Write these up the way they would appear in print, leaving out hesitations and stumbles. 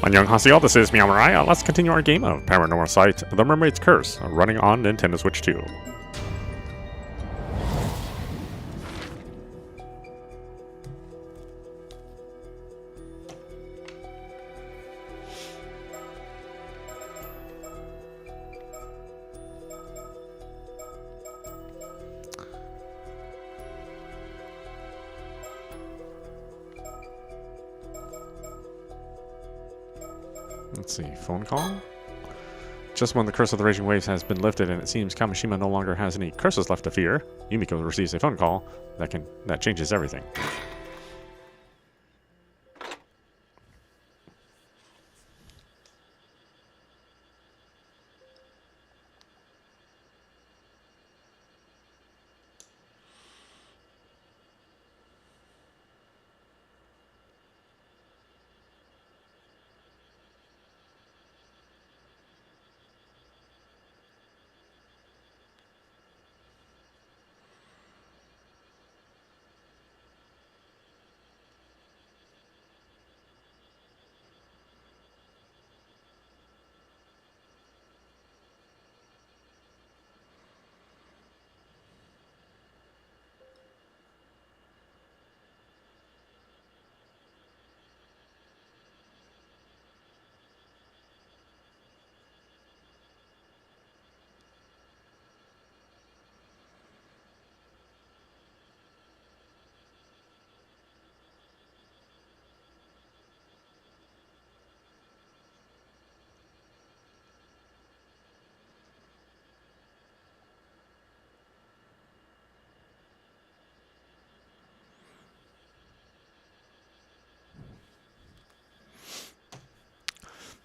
Annyeonghaseyo, this is meowmurai. Let's continue our game of Paranormasight, The Mermaid's Curse, running on Nintendo Switch 2. Let's see, phone call? Just when the curse of the raging waves has been lifted and it seems Kamishima no longer has any curses left to fear, Yumiko receives a phone call that changes everything.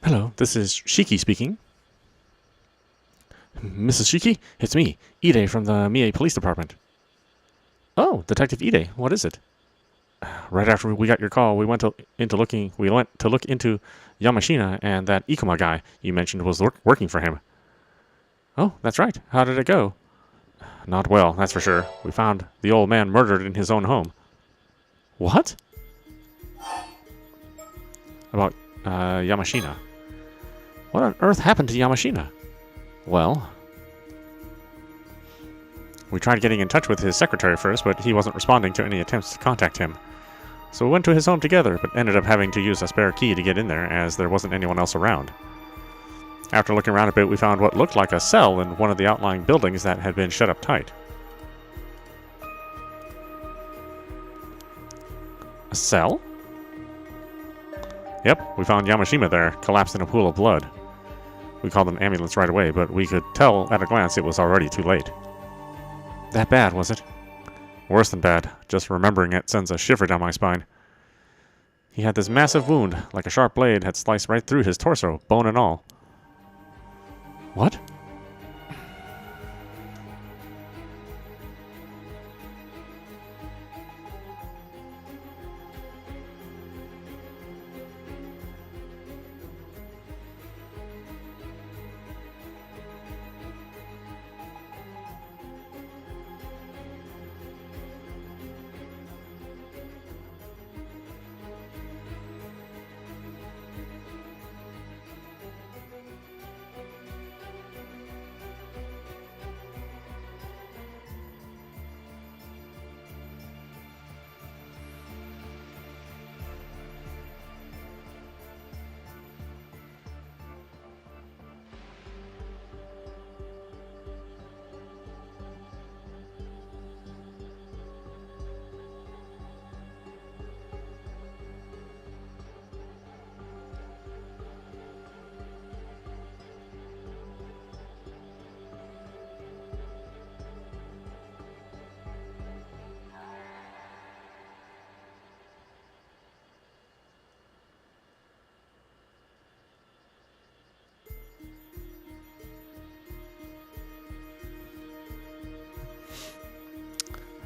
Hello, this is Shiki speaking. Mrs. Shiki, it's me, Ide from the Mie Police Department. Oh, Detective Ide, what is it? Right after we got your call, we went to look into Yamashina and that Ikuma guy you mentioned was working for him. Oh, that's right. How did it go? Not well, that's for sure. We found the old man murdered in his own home. What? About Yamashina. What on earth happened to Yamashina? Well, we tried getting in touch with his secretary first, but he wasn't responding to any attempts to contact him. So we went to his home together, but ended up having to use a spare key to get in there, as there wasn't anyone else around. After looking around a bit, we found what looked like a cell in one of the outlying buildings that had been shut up tight. A cell? Yep, we found Yamashima there, collapsed in a pool of blood. We called an ambulance right away, but we could tell at a glance it was already too late. That bad, was it? Worse than bad. Just remembering it sends a shiver down my spine. He had this massive wound, like a sharp blade had sliced right through his torso, bone and all. What?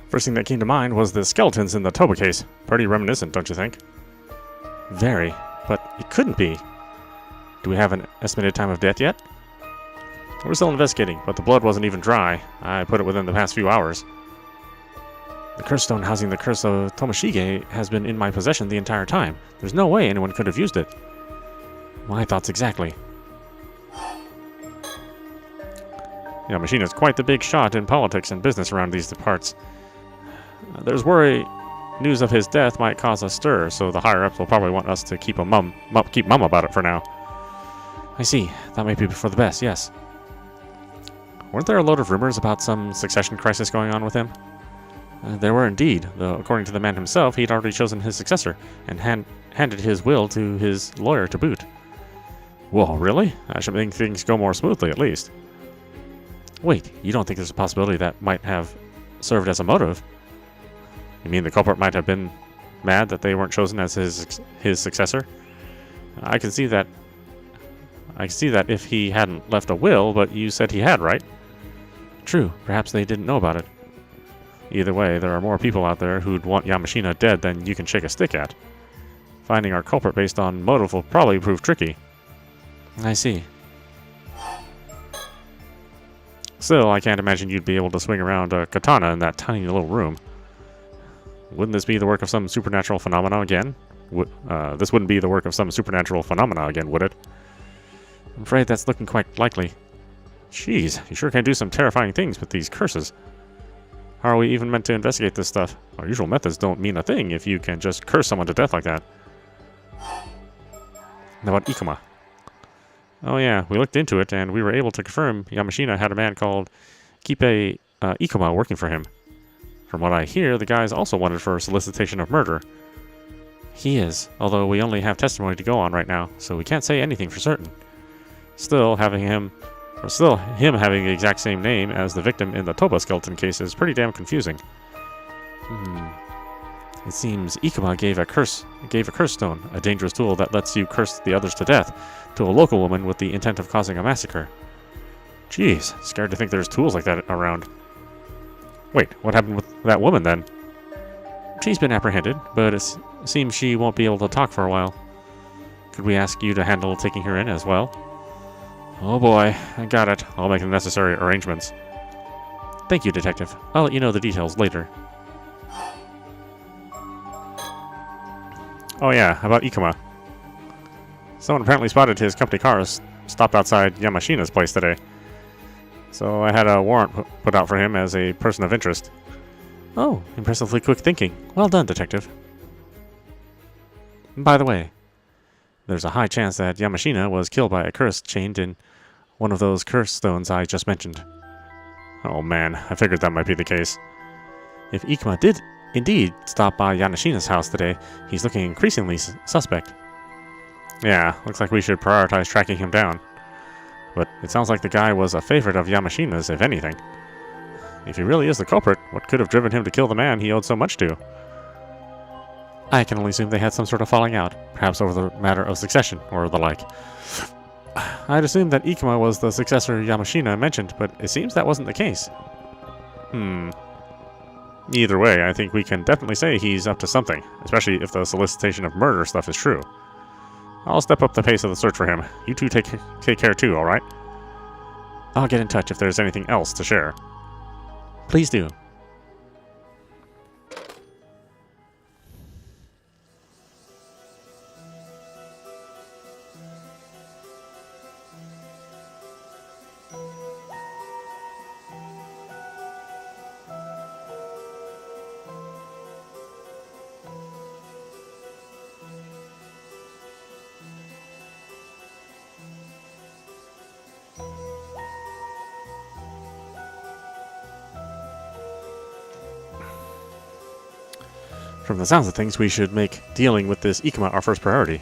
First thing that came to mind was the skeletons in the Toba case. Pretty reminiscent, don't you think? Very, but it couldn't be. Do we have an estimated time of death yet? We're still investigating, but the blood wasn't even dry. I put it within the past few hours. The curse stone housing the curse of Tomoshige has been in my possession the entire time. There's no way anyone could have used it. My thoughts exactly. Yamashina's quite the big shot in politics and business around these parts. There's worry news of his death might cause a stir, so the higher-ups will probably want us to keep mum about it for now. I see. That might be for the best, yes. Weren't there a load of rumors about some succession crisis going on with him? There were indeed, though according to the man himself, he'd already chosen his successor, and handed his will to his lawyer to boot. Whoa, really? I should make things go more smoothly, at least. Wait, you don't think there's a possibility that might have served as a motive? You mean the culprit might have been mad that they weren't chosen as his successor? I can see that if he hadn't left a will, but you said he had, right? True, perhaps they didn't know about it. Either way, there are more people out there who'd want Yamashina dead than you can shake a stick at. Finding our culprit based on motive will probably prove tricky. I see. Still, I can't imagine you'd be able to swing around a katana in that tiny little room. Wouldn't this be the work of some supernatural phenomena again? This wouldn't be the work of some supernatural phenomena again, would it? I'm afraid that's looking quite likely. Jeez, you sure can do some terrifying things with these curses. How are we even meant to investigate this stuff? Our usual methods don't mean a thing if you can just curse someone to death like that. How about Ikuma? Oh yeah, we looked into it and we were able to confirm Yamashina had a man called Kipe Ikuma working for him. From what I hear, the guy's also wanted for solicitation of murder. He is, although we only have testimony to go on right now, so we can't say anything for certain. Still, him having the exact same name as the victim in the Toba skeleton case is pretty damn confusing. It seems Ikuma gave a curse stone, a dangerous tool that lets you curse the others to death, to a local woman with the intent of causing a massacre. Jeez, scared to think there's tools like that around. Wait, what happened with that woman then? She's been apprehended, but it seems she won't be able to talk for a while. Could we ask you to handle taking her in as well? Oh boy, I got it. I'll make the necessary arrangements. Thank you, Detective. I'll let you know the details later. Oh yeah, about Ikuma. Someone apparently spotted his company cars stopped outside Yamashina's place today. So I had a warrant put out for him as a person of interest. Oh, impressively quick thinking. Well done, Detective. By the way, there's a high chance that Yamashina was killed by a curse chained in one of those curse stones I just mentioned. Oh man, I figured that might be the case. If Ikuma did indeed stop by Yamashina's house today, he's looking increasingly suspect. Yeah, looks like we should prioritize tracking him down. But it sounds like the guy was a favorite of Yamashina's, if anything. If he really is the culprit, what could have driven him to kill the man he owed so much to? I can only assume they had some sort of falling out, perhaps over the matter of succession, or the like. I'd assumed that Ikuma was the successor Yamashina mentioned, but it seems that wasn't the case. Either way, I think we can definitely say he's up to something, especially if the solicitation of murder stuff is true. I'll step up the pace of the search for him. You two take care too, alright? I'll get in touch if there's anything else to share. Please do. From the sounds of things, we should make dealing with this Ikuma our first priority.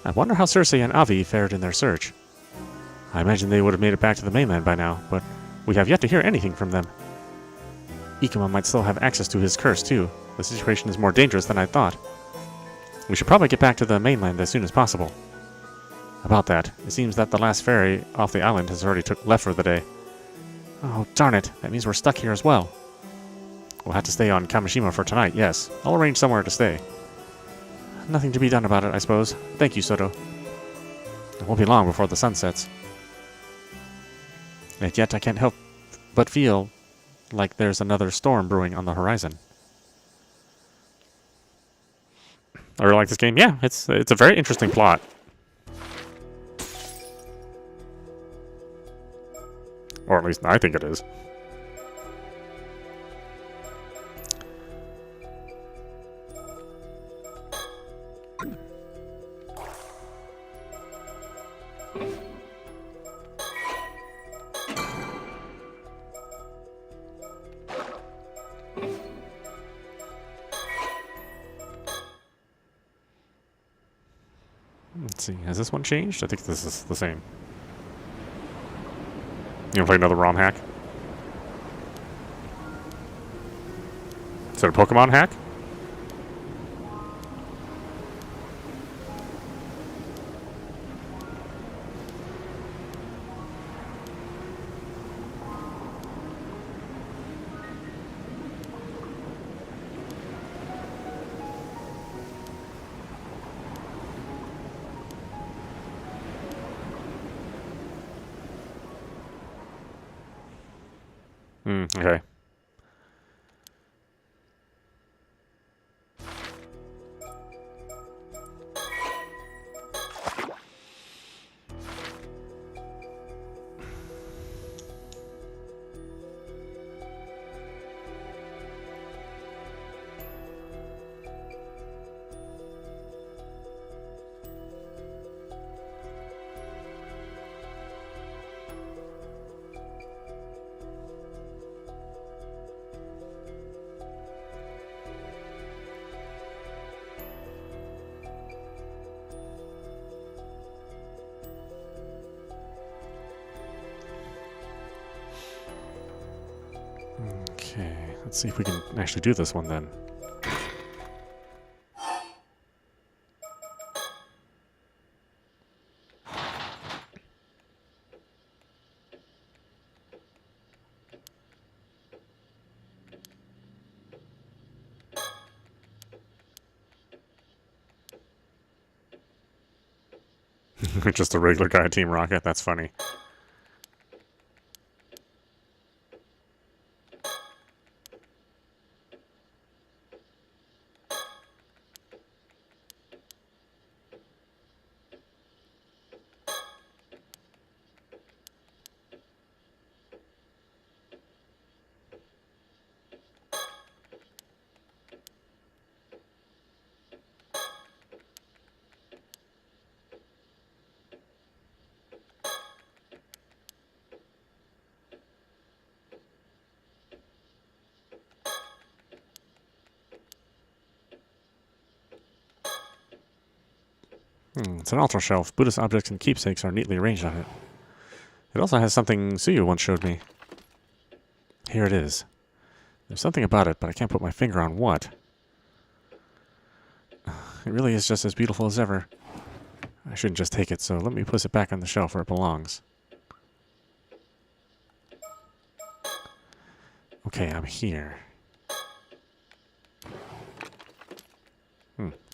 I wonder how Cersei and Avi fared in their search. I imagine they would have made it back to the mainland by now, but we have yet to hear anything from them. Ikuma might still have access to his curse, too. The situation is more dangerous than I thought. We should probably get back to the mainland as soon as possible. About that, it seems that the last ferry off the island has already left for the day. Oh, darn it. That means we're stuck here as well. We'll have to stay on Kamishima for tonight, yes. I'll arrange somewhere to stay. Nothing to be done about it, I suppose. Thank you, Soto. It won't be long before the sun sets. And yet I can't help but feel like there's another storm brewing on the horizon. I really like this game. Yeah, it's a very interesting plot. Or at least I think it is. Let's see, has this one changed? I think this is the same. You wanna play another ROM hack? Is it a Pokemon hack? Okay. Okay, let's see if we can actually do this one then. Just a regular guy, Team Rocket. That's funny. It's an altar shelf. Buddhist objects and keepsakes are neatly arranged on it. It also has something Suyu once showed me. Here it is. There's something about it, but I can't put my finger on what. It really is just as beautiful as ever. I shouldn't just take it, so let me put it back on the shelf where it belongs. Okay, I'm here.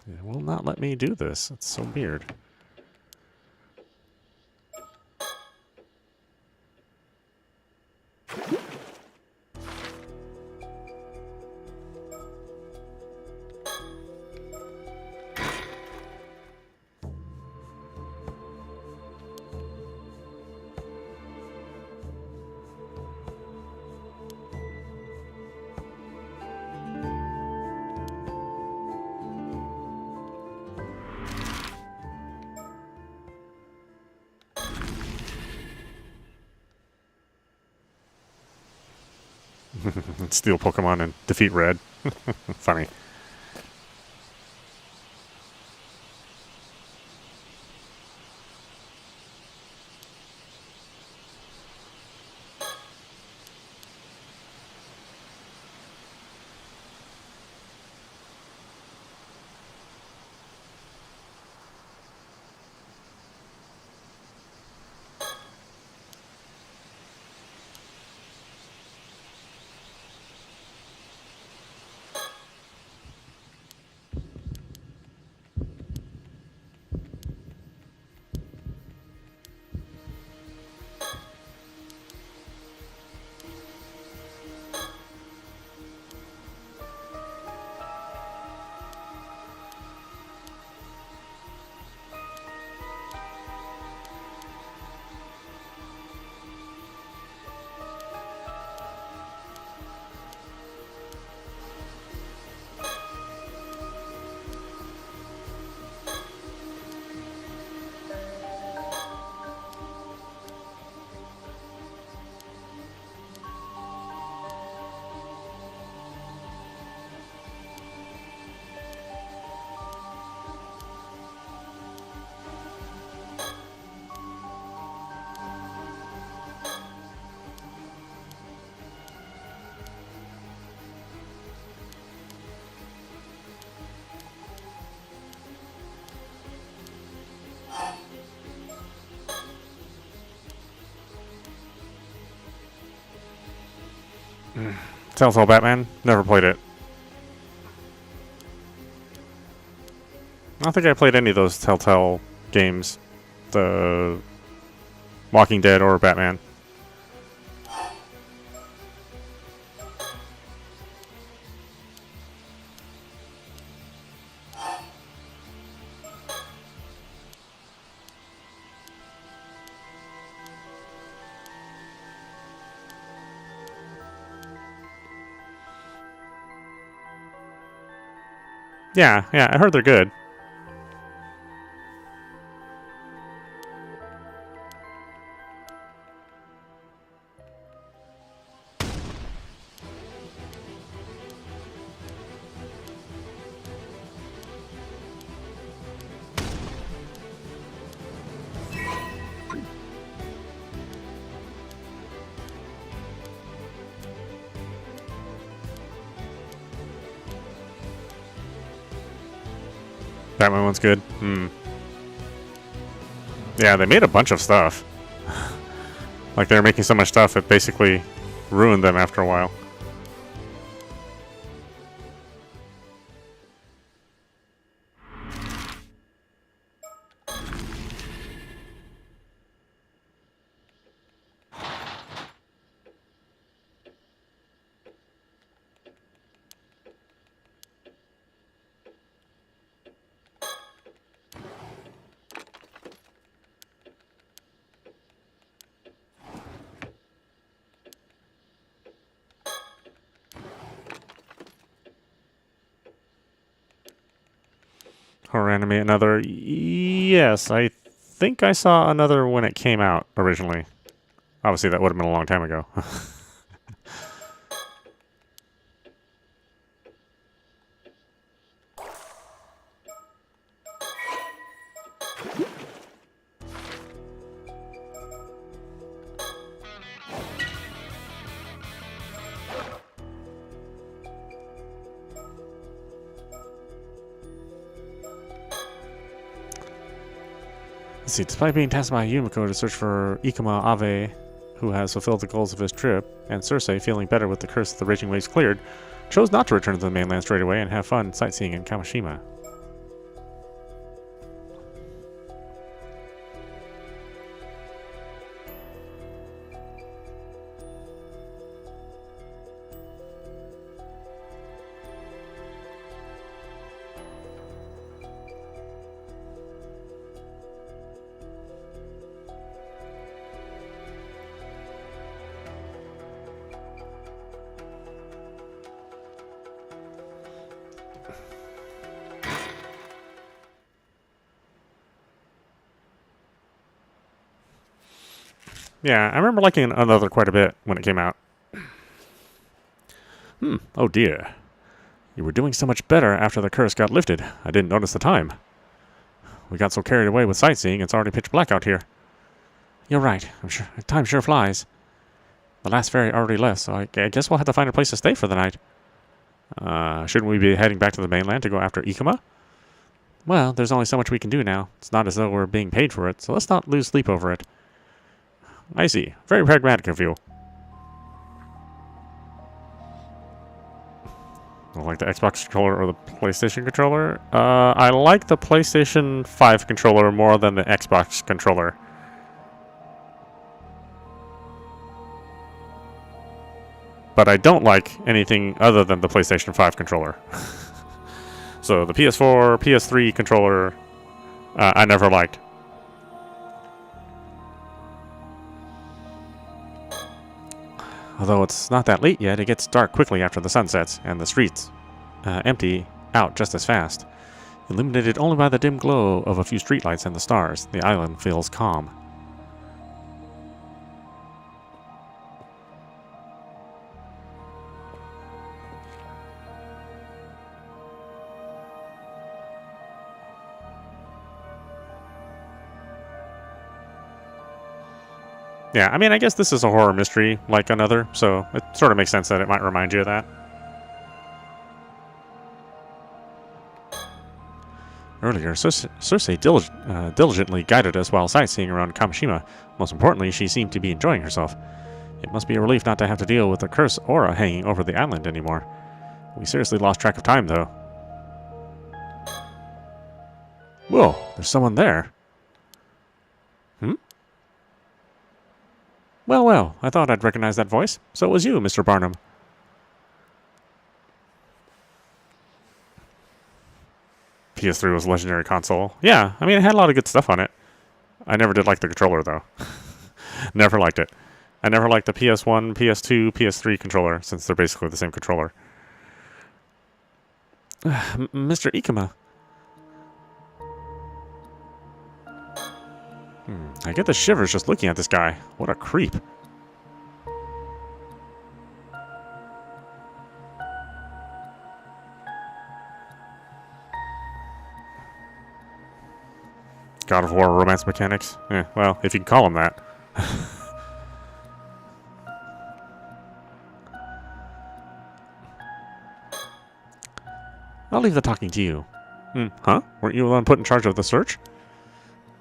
It will not let me do this. It's so weird. Steal Pokemon and defeat Red. Funny. Telltale Batman? Never played it. I don't think I played any of those Telltale games. The Walking Dead or Batman. Yeah, I heard they're good. Batman one's good. Yeah, they made a bunch of stuff. Like, they were making so much stuff, it basically ruined them after a while. Horror anime, another. Yes, I think I saw another when it came out originally. Obviously, that would have been a long time ago. Let's see, despite being tasked by Yumiko to search for Ise, who has fulfilled the goals of his trip, and Circe, feeling better with the curse of the raging waves cleared, chose not to return to the mainland straight away and have fun sightseeing in Kamishima. Yeah, I remember liking another quite a bit when it came out. Oh dear. You were doing so much better after the curse got lifted. I didn't notice the time. We got so carried away with sightseeing, it's already pitch black out here. You're right. I'm sure time sure flies. The last ferry already left, so I guess we'll have to find a place to stay for the night. Shouldn't we be heading back to the mainland to go after Ikuma? Well, there's only so much we can do now. It's not as though we're being paid for it, so let's not lose sleep over it. I see. Very pragmatic of you. Like the Xbox controller or the PlayStation controller? I like the PlayStation 5 controller more than the Xbox controller. But I don't like anything other than the PlayStation 5 controller. So the PS4, PS3 controller, I never liked. Although it's not that late yet, it gets dark quickly after the sun sets, and the streets empty out just as fast. Illuminated only by the dim glow of a few streetlights and the stars, the island feels calm. Yeah, I mean, I guess this is a horror mystery like another, so it sort of makes sense that it might remind you of that. Earlier, Circe diligently guided us while sightseeing around Kamishima. Most importantly, she seemed to be enjoying herself. It must be a relief not to have to deal with the curse aura hanging over the island anymore. We seriously lost track of time, though. Whoa, there's someone there. Hmm? Well, well, I thought I'd recognize that voice. So it was you, Mr. Barnum. PS3 was a legendary console. Yeah, I mean, it had a lot of good stuff on it. I never did like the controller, though. Never liked it. I never liked the PS1, PS2, PS3 controller, since they're basically the same controller. Mr. Ikema. I get the shivers just looking at this guy. What a creep. God of War romance mechanics? Well, if you can call them that. I'll leave the talking to you. Huh? Weren't you the one put in charge of the search?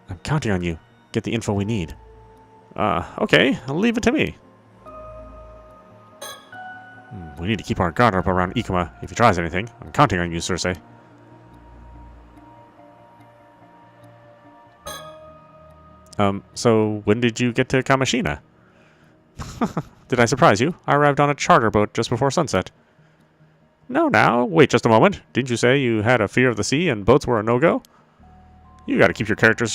I'm counting on you. Get the info we need. Okay. I'll leave it to me. We need to keep our guard up around Ikema if he tries anything. I'm counting on you, Circe. So when did you get to Kamishina? Did I surprise you? I arrived on a charter boat just before sunset. No, now, wait just a moment. Didn't you say you had a fear of the sea and boats were a no-go? You gotta keep your character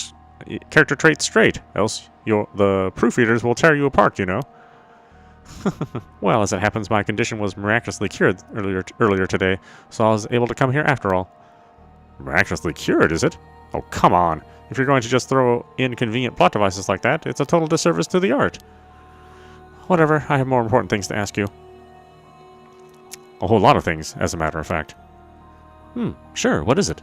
traits straight, else the proofreaders will tear you apart, you know. Well, as it happens, my condition was miraculously cured earlier today, so I was able to come here after all. Miraculously cured, is it? Oh, come on. If you're going to just throw in convenient plot devices like that, it's a total disservice to the art. Whatever, I have more important things to ask you. A whole lot of things, as a matter of fact. Sure, what is it?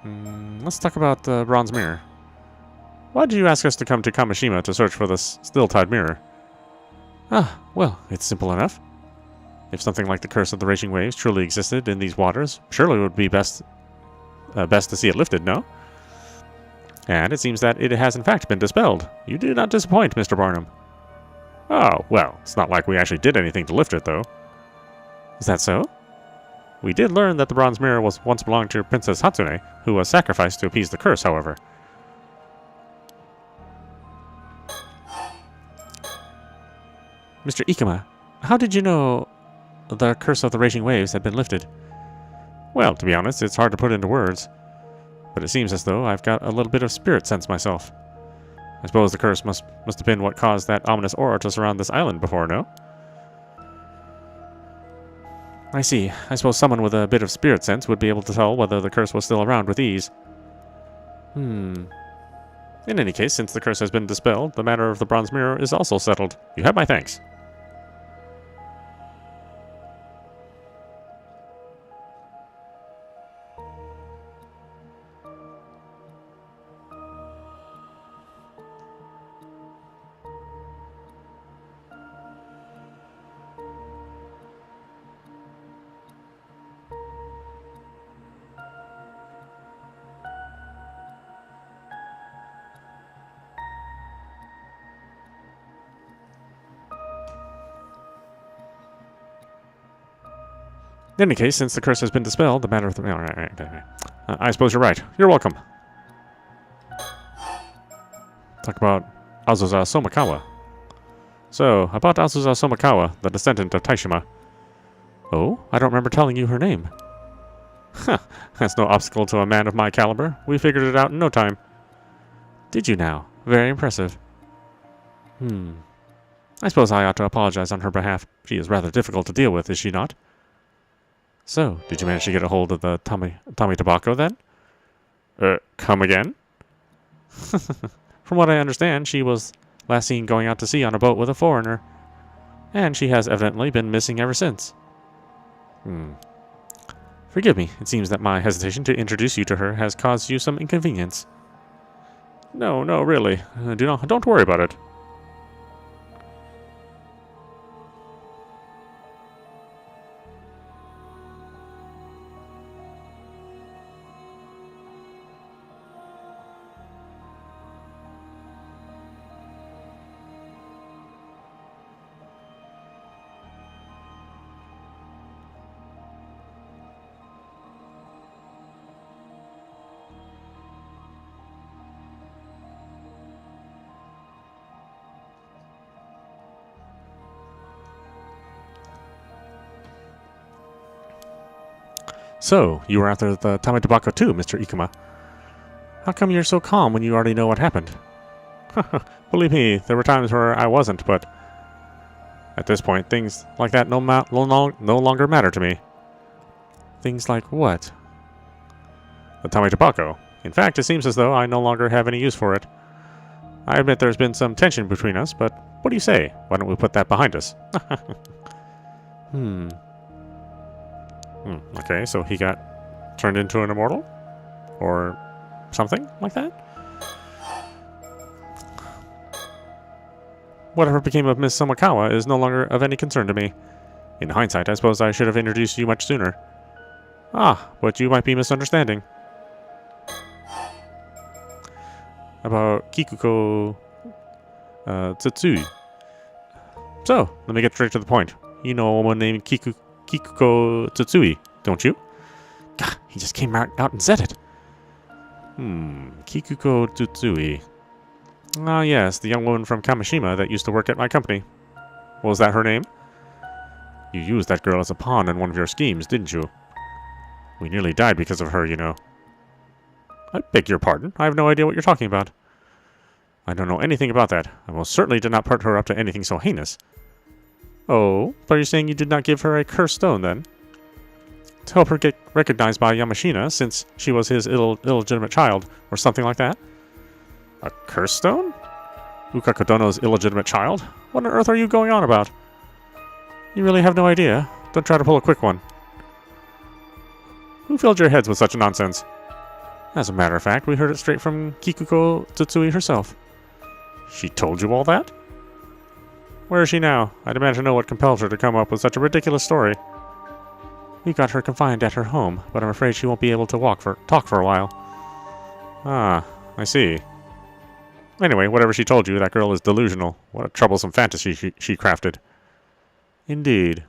Let's talk about the bronze mirror. Why did you ask us to come to Kamishima to search for this still-tide mirror? Well, it's simple enough. If something like the curse of the raging waves truly existed in these waters, surely it would be best to see it lifted, no? And it seems that it has in fact been dispelled. You do not disappoint, Mr. Barnum. Oh, well, it's not like we actually did anything to lift it, though. Is that so? We did learn that the bronze mirror once belonged to Princess Hatsune, who was sacrificed to appease the curse, however. Mr. Ikema, how did you know the curse of the raging waves had been lifted? Well, to be honest, it's hard to put into words. But it seems as though I've got a little bit of spirit sense myself. I suppose the curse must have been what caused that ominous aura to surround this island before, no? I see. I suppose someone with a bit of spirit sense would be able to tell whether the curse was still around with ease. In any case, since the curse has been dispelled, the matter of the bronze mirror is also settled. You have my thanks. In any case, since the curse has been dispelled, the matter of the... I suppose you're right. You're welcome. Talk about Azusa Somikawa. So, about Azusa Somikawa, the descendant of Taishima. Oh, I don't remember telling you her name. Huh, that's no obstacle to a man of my caliber. We figured it out in no time. Did you now? Very impressive. I suppose I ought to apologize on her behalf. She is rather difficult to deal with, is she not? So, did you manage to get a hold of the Tommy Tobacco then? Come again? From what I understand, she was last seen going out to sea on a boat with a foreigner. And she has evidently been missing ever since. Forgive me, it seems that my hesitation to introduce you to her has caused you some inconvenience. No, really. Don't worry about it. So, you were after the Tame Tobacco too, Mr. Ikuma. How come you're so calm when you already know what happened? Believe me, there were times where I wasn't, but at this point, things like that no longer matter to me. Things like what? The Tame Tobacco. In fact, it seems as though I no longer have any use for it. I admit there's been some tension between us, but what do you say? Why don't we put that behind us? Okay, so he got turned into an immortal? Or something like that? Whatever became of Miss Somakawa is no longer of any concern to me. In hindsight, I suppose I should have introduced you much sooner. Ah, but you might be misunderstanding. About Kikuko Tsutsui. So, let me get straight to the point. You know a woman named Kikuko Tsutsui, don't you? Gah, he just came out and said it. Kikuko Tsutsui. Ah, yes, the young woman from Kamishima that used to work at my company. Was that her name? You used that girl as a pawn in one of your schemes, didn't you? We nearly died because of her, you know. I beg your pardon. I have no idea what you're talking about. I don't know anything about that. I most certainly did not put her up to anything so heinous. Oh, but you're saying you did not give her a cursed stone, then? To help her get recognized by Yamashina, since she was his illegitimate child, or something like that? A curse stone? Ukakadono's illegitimate child? What on earth are you going on about? You really have no idea. Don't try to pull a quick one. Who filled your heads with such nonsense? As a matter of fact, we heard it straight from Kikuko Tsutsui herself. She told you all that? Where is she now? I'd imagine to know what compelled her to come up with such a ridiculous story. We got her confined at her home, but I'm afraid she won't be able to talk for a while. Ah, I see. Anyway, whatever she told you, that girl is delusional. What a troublesome fantasy she crafted. Indeed.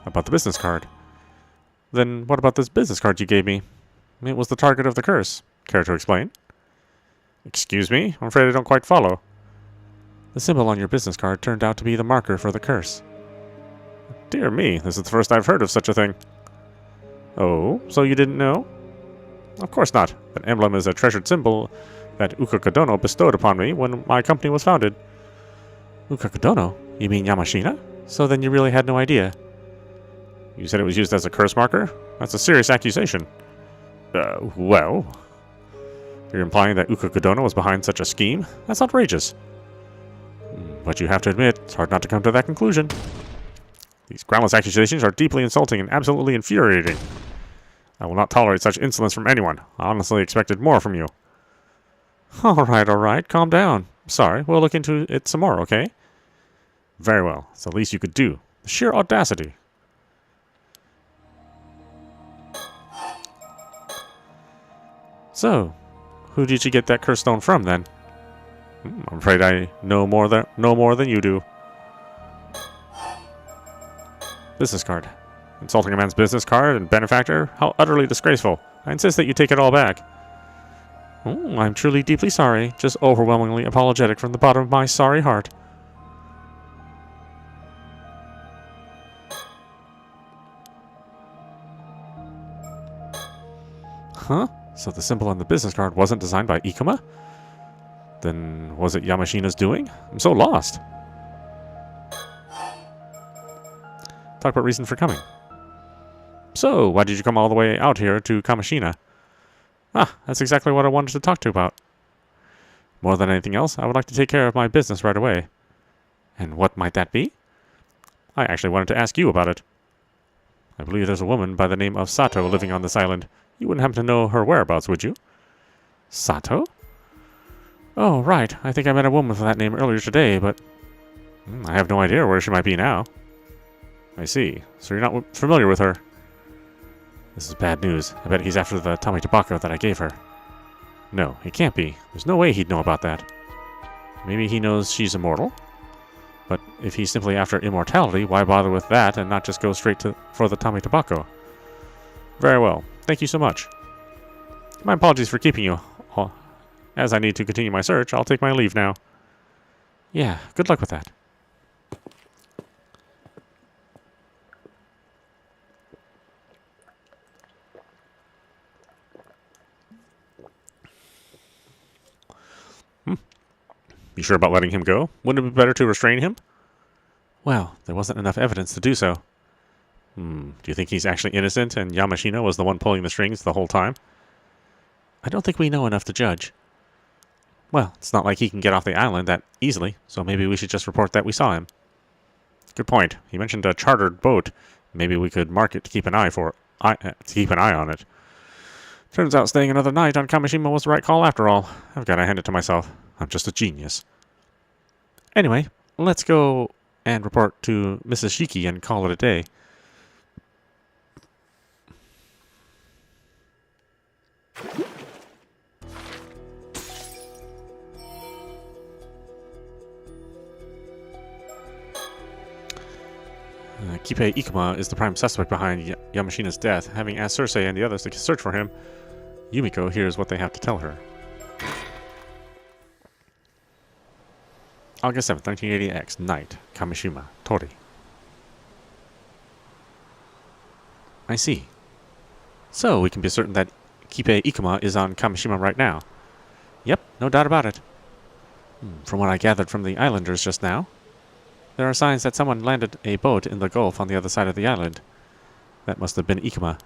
About the business card. Then what about this business card you gave me? It was the target of the curse. Care to explain? Excuse me? I'm afraid I don't quite follow. The symbol on your business card turned out to be the marker for the curse. Dear me, this is the first I've heard of such a thing. Oh, so you didn't know? Of course not. That emblem is a treasured symbol that Ukakadono bestowed upon me when my company was founded. Ukakadono? You mean Yamashina? So then you really had no idea. You said it was used as a curse marker? That's a serious accusation. Well... You're implying that Ukakadono was behind such a scheme? That's outrageous. But you have to admit, it's hard not to come to that conclusion. These groundless accusations are deeply insulting and absolutely infuriating. I will not tolerate such insolence from anyone. I honestly expected more from you. Alright, calm down. Sorry, we'll look into it some more, okay? Very well, it's the least you could do. The sheer audacity. So, who did you get that curse stone from, then? I'm afraid I know more than you do. Business card. Insulting a man's business card and benefactor? How utterly disgraceful. I insist that you take it all back. I'm truly deeply sorry. Just overwhelmingly apologetic from the bottom of my sorry heart. Huh? So the symbol on the business card wasn't designed by Ikuma? Then was it Yamashina's doing? I'm so lost. Talk about reason for coming. So, why did you come all the way out here to Kamishina? Ah, that's exactly what I wanted to talk to you about. More than anything else, I would like to take care of my business right away. And what might that be? I actually wanted to ask you about it. I believe there's a woman by the name of Sato living on this island. You wouldn't happen to know her whereabouts, would you? Sato? Oh, right. I think I met a woman with that name earlier today, but... I have no idea where she might be now. I see. So you're not familiar with her. This is bad news. I bet he's after the Tame Tobacco that I gave her. No, he can't be. There's no way he'd know about that. Maybe he knows she's immortal? But if he's simply after immortality, why bother with that and not just go straight for the Tame Tobacco? Very well. Thank you so much. My apologies for keeping you. As I need to continue my search, I'll take my leave now. Yeah, good luck with that. You sure about letting him go? Wouldn't it be better to restrain him? Well, there wasn't enough evidence to do so. Do you think he's actually innocent and Yamashina was the one pulling the strings the whole time? I don't think we know enough to judge. Well, it's not like he can get off the island that easily, so maybe we should just report that we saw him. Good point. He mentioned a chartered boat. Maybe we could mark it to keep an eye on it. Turns out staying another night on Kamishima was the right call after all. I've got to hand it to myself. I'm just a genius. Anyway, let's go and report to Mrs. Shiki and call it a day. Kipe Ikuma is the prime suspect behind Yamashina's death. Having asked Cersei and the others to search for him, Yumiko hears what they have to tell her. August 7th, 1980X, night, Kamishima, Tori. I see. So, we can be certain that Kipe Ikuma is on Kamishima right now. Yep, no doubt about it. From what I gathered from the islanders just now, there are signs that someone landed a boat in the Gulf on the other side of the island. That must have been Ikuma.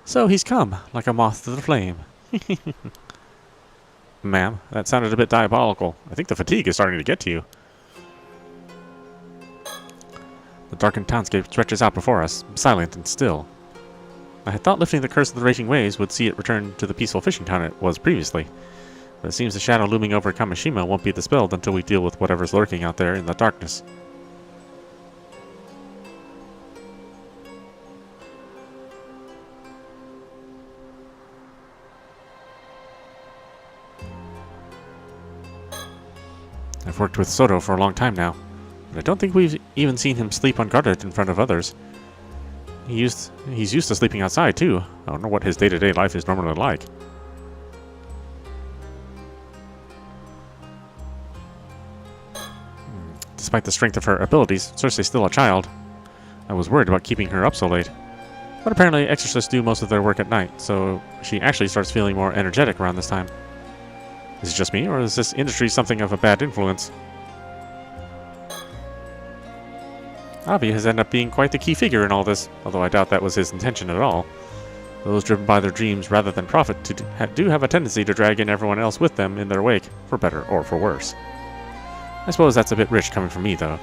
So he's come, like a moth to the flame. Ma'am, that sounded a bit diabolical. I think the fatigue is starting to get to you. The darkened townscape stretches out before us, silent and still. I had thought lifting the curse of the raging waves would see it return to the peaceful fishing town it was previously. But it seems the shadow looming over Kamishima won't be dispelled until we deal with whatever's lurking out there in the darkness. I've worked with Soto for a long time now, but I don't think we've even seen him sleep unguarded in front of others. He's used to sleeping outside, too. I don't know what his day-to-day life is normally like. Despite the strength of her abilities, Cersei's still a child. I was worried about keeping her up so late. But apparently exorcists do most of their work at night, so she actually starts feeling more energetic around this time. Is it just me, or is this industry something of a bad influence? Avi has ended up being quite the key figure in all this, although I doubt that was his intention at all. Those driven by their dreams rather than profit do have a tendency to drag in everyone else with them in their wake, for better or for worse. I suppose that's a bit rich coming from me, though.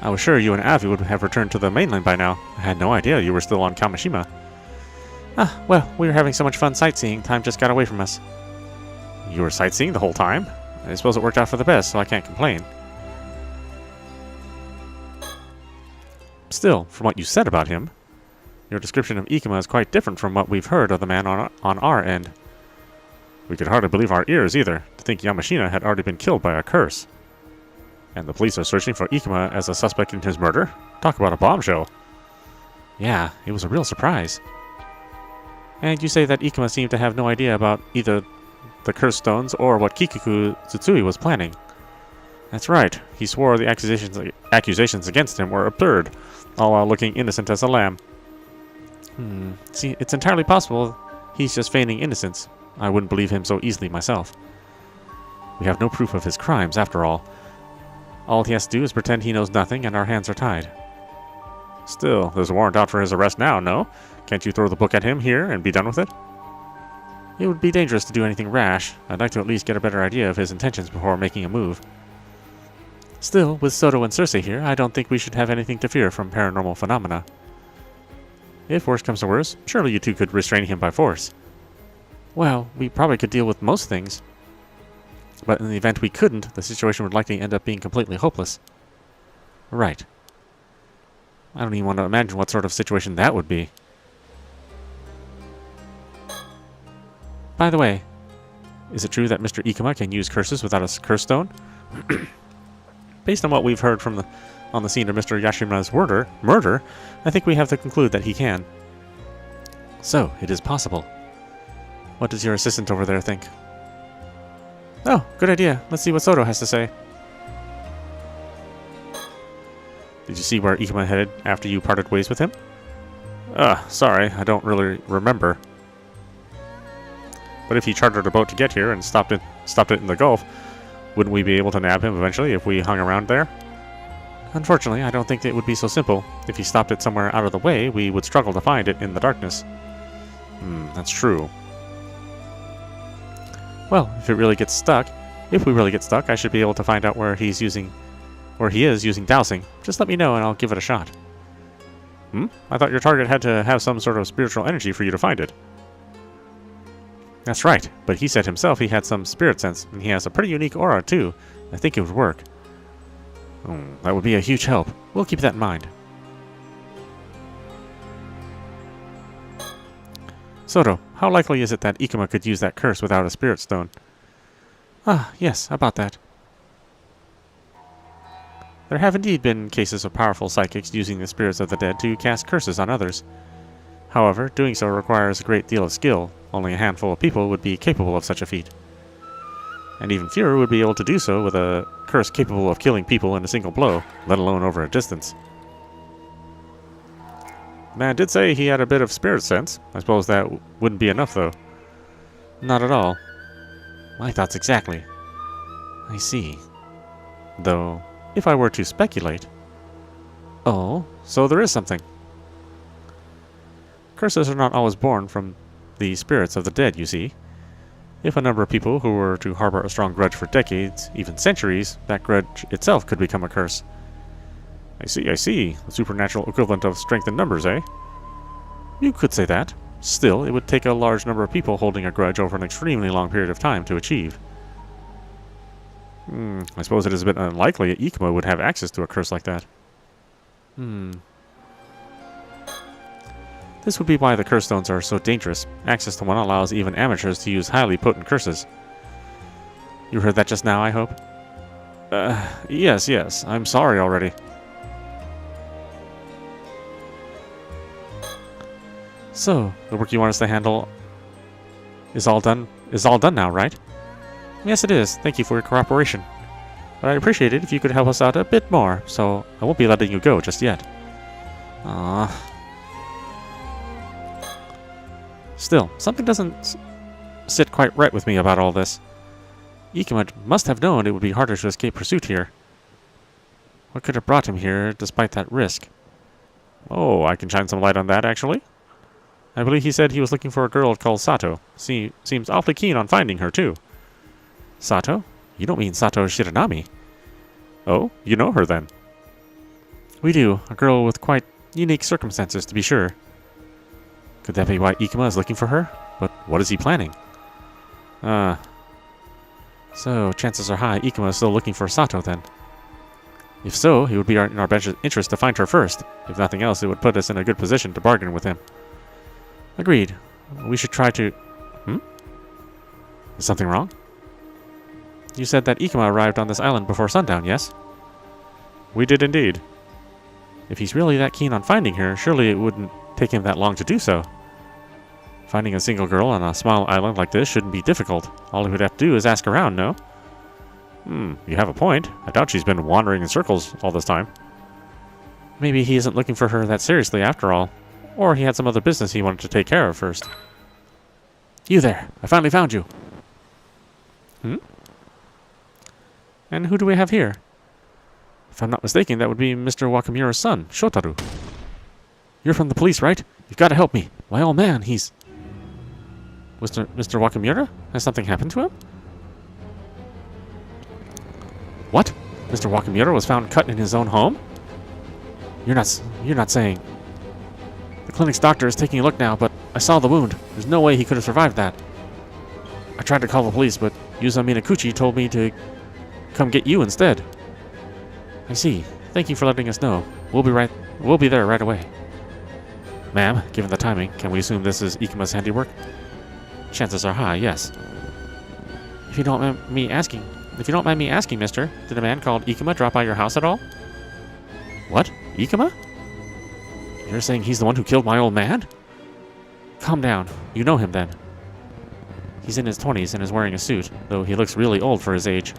I was sure you and Avi would have returned to the mainland by now. I had no idea you were still on Kamishima. Well, we were having so much fun sightseeing, time just got away from us. You were sightseeing the whole time? I suppose it worked out for the best, so I can't complain. Still, from what you said about him, your description of Ikuma is quite different from what we've heard of the man on our end. We could hardly believe our ears either, to think Yamashina had already been killed by a curse. And the police are searching for Ikuma as a suspect in his murder? Talk about a bombshell. Yeah, it was a real surprise. And you say that Ikuma seemed to have no idea about either the cursed stones or what Kikuku Tsutsui was planning. That's right, he swore the accusations against him were absurd, all while looking innocent as a lamb. See, it's entirely possible he's just feigning innocence. I wouldn't believe him so easily myself. We have no proof of his crimes, after all. All he has to do is pretend he knows nothing, and our hands are tied. Still, there's a warrant out for his arrest now, no? Can't you throw the book at him here and be done with it? It would be dangerous to do anything rash. I'd like to at least get a better idea of his intentions before making a move. Still, with Soto and Cersei here, I don't think we should have anything to fear from paranormal phenomena. If worse comes to worse, surely you two could restrain him by force. Well, we probably could deal with most things. But in the event we couldn't, the situation would likely end up being completely hopeless. Right. I don't even want to imagine what sort of situation that would be. By the way, is it true that Mr. Ikuma can use curses without a curse stone? Based on what we've heard on the scene of Mr. Yashima's murder, I think we have to conclude that he can. So, it is possible. What does your assistant over there think? Oh, good idea. Let's see what Soto has to say. Did you see where Ikuma headed after you parted ways with him? Sorry, I don't really remember. But if he chartered a boat to get here and stopped it in the Gulf, wouldn't we be able to nab him eventually if we hung around there? Unfortunately, I don't think it would be so simple. If he stopped it somewhere out of the way, we would struggle to find it in the darkness. That's true. Well, if we really get stuck, I should be able to find out where he is using dowsing. Just let me know and I'll give it a shot. I thought your target had to have some sort of spiritual energy for you to find it. That's right, but he said himself he had some spirit sense, and he has a pretty unique aura too. I think it would work. That would be a huge help. We'll keep that in mind. Soto, how likely is it that Ikuma could use that curse without a spirit stone? Yes, about that. There have indeed been cases of powerful psychics using the spirits of the dead to cast curses on others. However, doing so requires a great deal of skill. Only a handful of people would be capable of such a feat. And even fewer would be able to do so with a curse capable of killing people in a single blow, let alone over a distance. The man did say he had a bit of spirit sense. I suppose that wouldn't be enough, though. Not at all. My thoughts exactly. I see. Though, if I were to speculate... Oh, so there is something. Curses are not always born from the spirits of the dead, you see. If a number of people who were to harbor a strong grudge for decades, even centuries, that grudge itself could become a curse. I see. The supernatural equivalent of strength in numbers, eh? You could say that. Still, it would take a large number of people holding a grudge over an extremely long period of time to achieve. I suppose it is a bit unlikely that Ikuma would have access to a curse like that. This would be why the curse stones are so dangerous. Access to one allows even amateurs to use highly potent curses. You heard that just now, I hope? Yes. I'm sorry already. So, the work you want us to handle is all done now, right? Yes, it is. Thank you for your cooperation. But I'd appreciate it if you could help us out a bit more, so I won't be letting you go just yet. Still, something doesn't sit quite right with me about all this. Ikuma must have known it would be harder to escape pursuit here. What could have brought him here despite that risk? Oh, I can shine some light on that, actually. I believe he said he was looking for a girl called Sato. Seems awfully keen on finding her, too. Sato? You don't mean Sato Shiranami? Oh, you know her, then? We do. A girl with quite unique circumstances, to be sure. Could that be why Ikuma is looking for her? But what is he planning? So, chances are high Ikuma is still looking for Sato, then. If so, it would be in our best interest to find her first. If nothing else, it would put us in a good position to bargain with him. Agreed. We should try to... Is something wrong? You said that Ikuma arrived on this island before sundown, yes? We did indeed. If he's really that keen on finding her, surely it wouldn't take him that long to do so. Finding a single girl on a small island like this shouldn't be difficult. All he would have to do is ask around, no? You have a point. I doubt she's been wandering in circles all this time. Maybe he isn't looking for her that seriously after all. Or he had some other business he wanted to take care of first. You there! I finally found you! And who do we have here? If I'm not mistaken, that would be Mr. Wakamura's son, Shotaru. You're from the police, right? You've got to help me. My old man, he's... Mr. Wakamura? Has something happened to him? What? Mr. Wakamura was found cut in his own home? You're not saying... The clinic's doctor is taking a look now, but I saw the wound. There's no way he could have survived that. I tried to call the police, but Yuza Minakuchi told me to come get you instead. I see. Thank you for letting us know. We'll be there right away. Ma'am, given the timing, can we assume this is Ikuma's handiwork? Chances are high, yes. If you don't mind me asking, mister, did a man called Ikuma drop by your house at all? What? Ikuma? You're saying he's the one who killed my old man? Calm down. You know him then. He's in his 20s and is wearing a suit, though he looks really old for his age.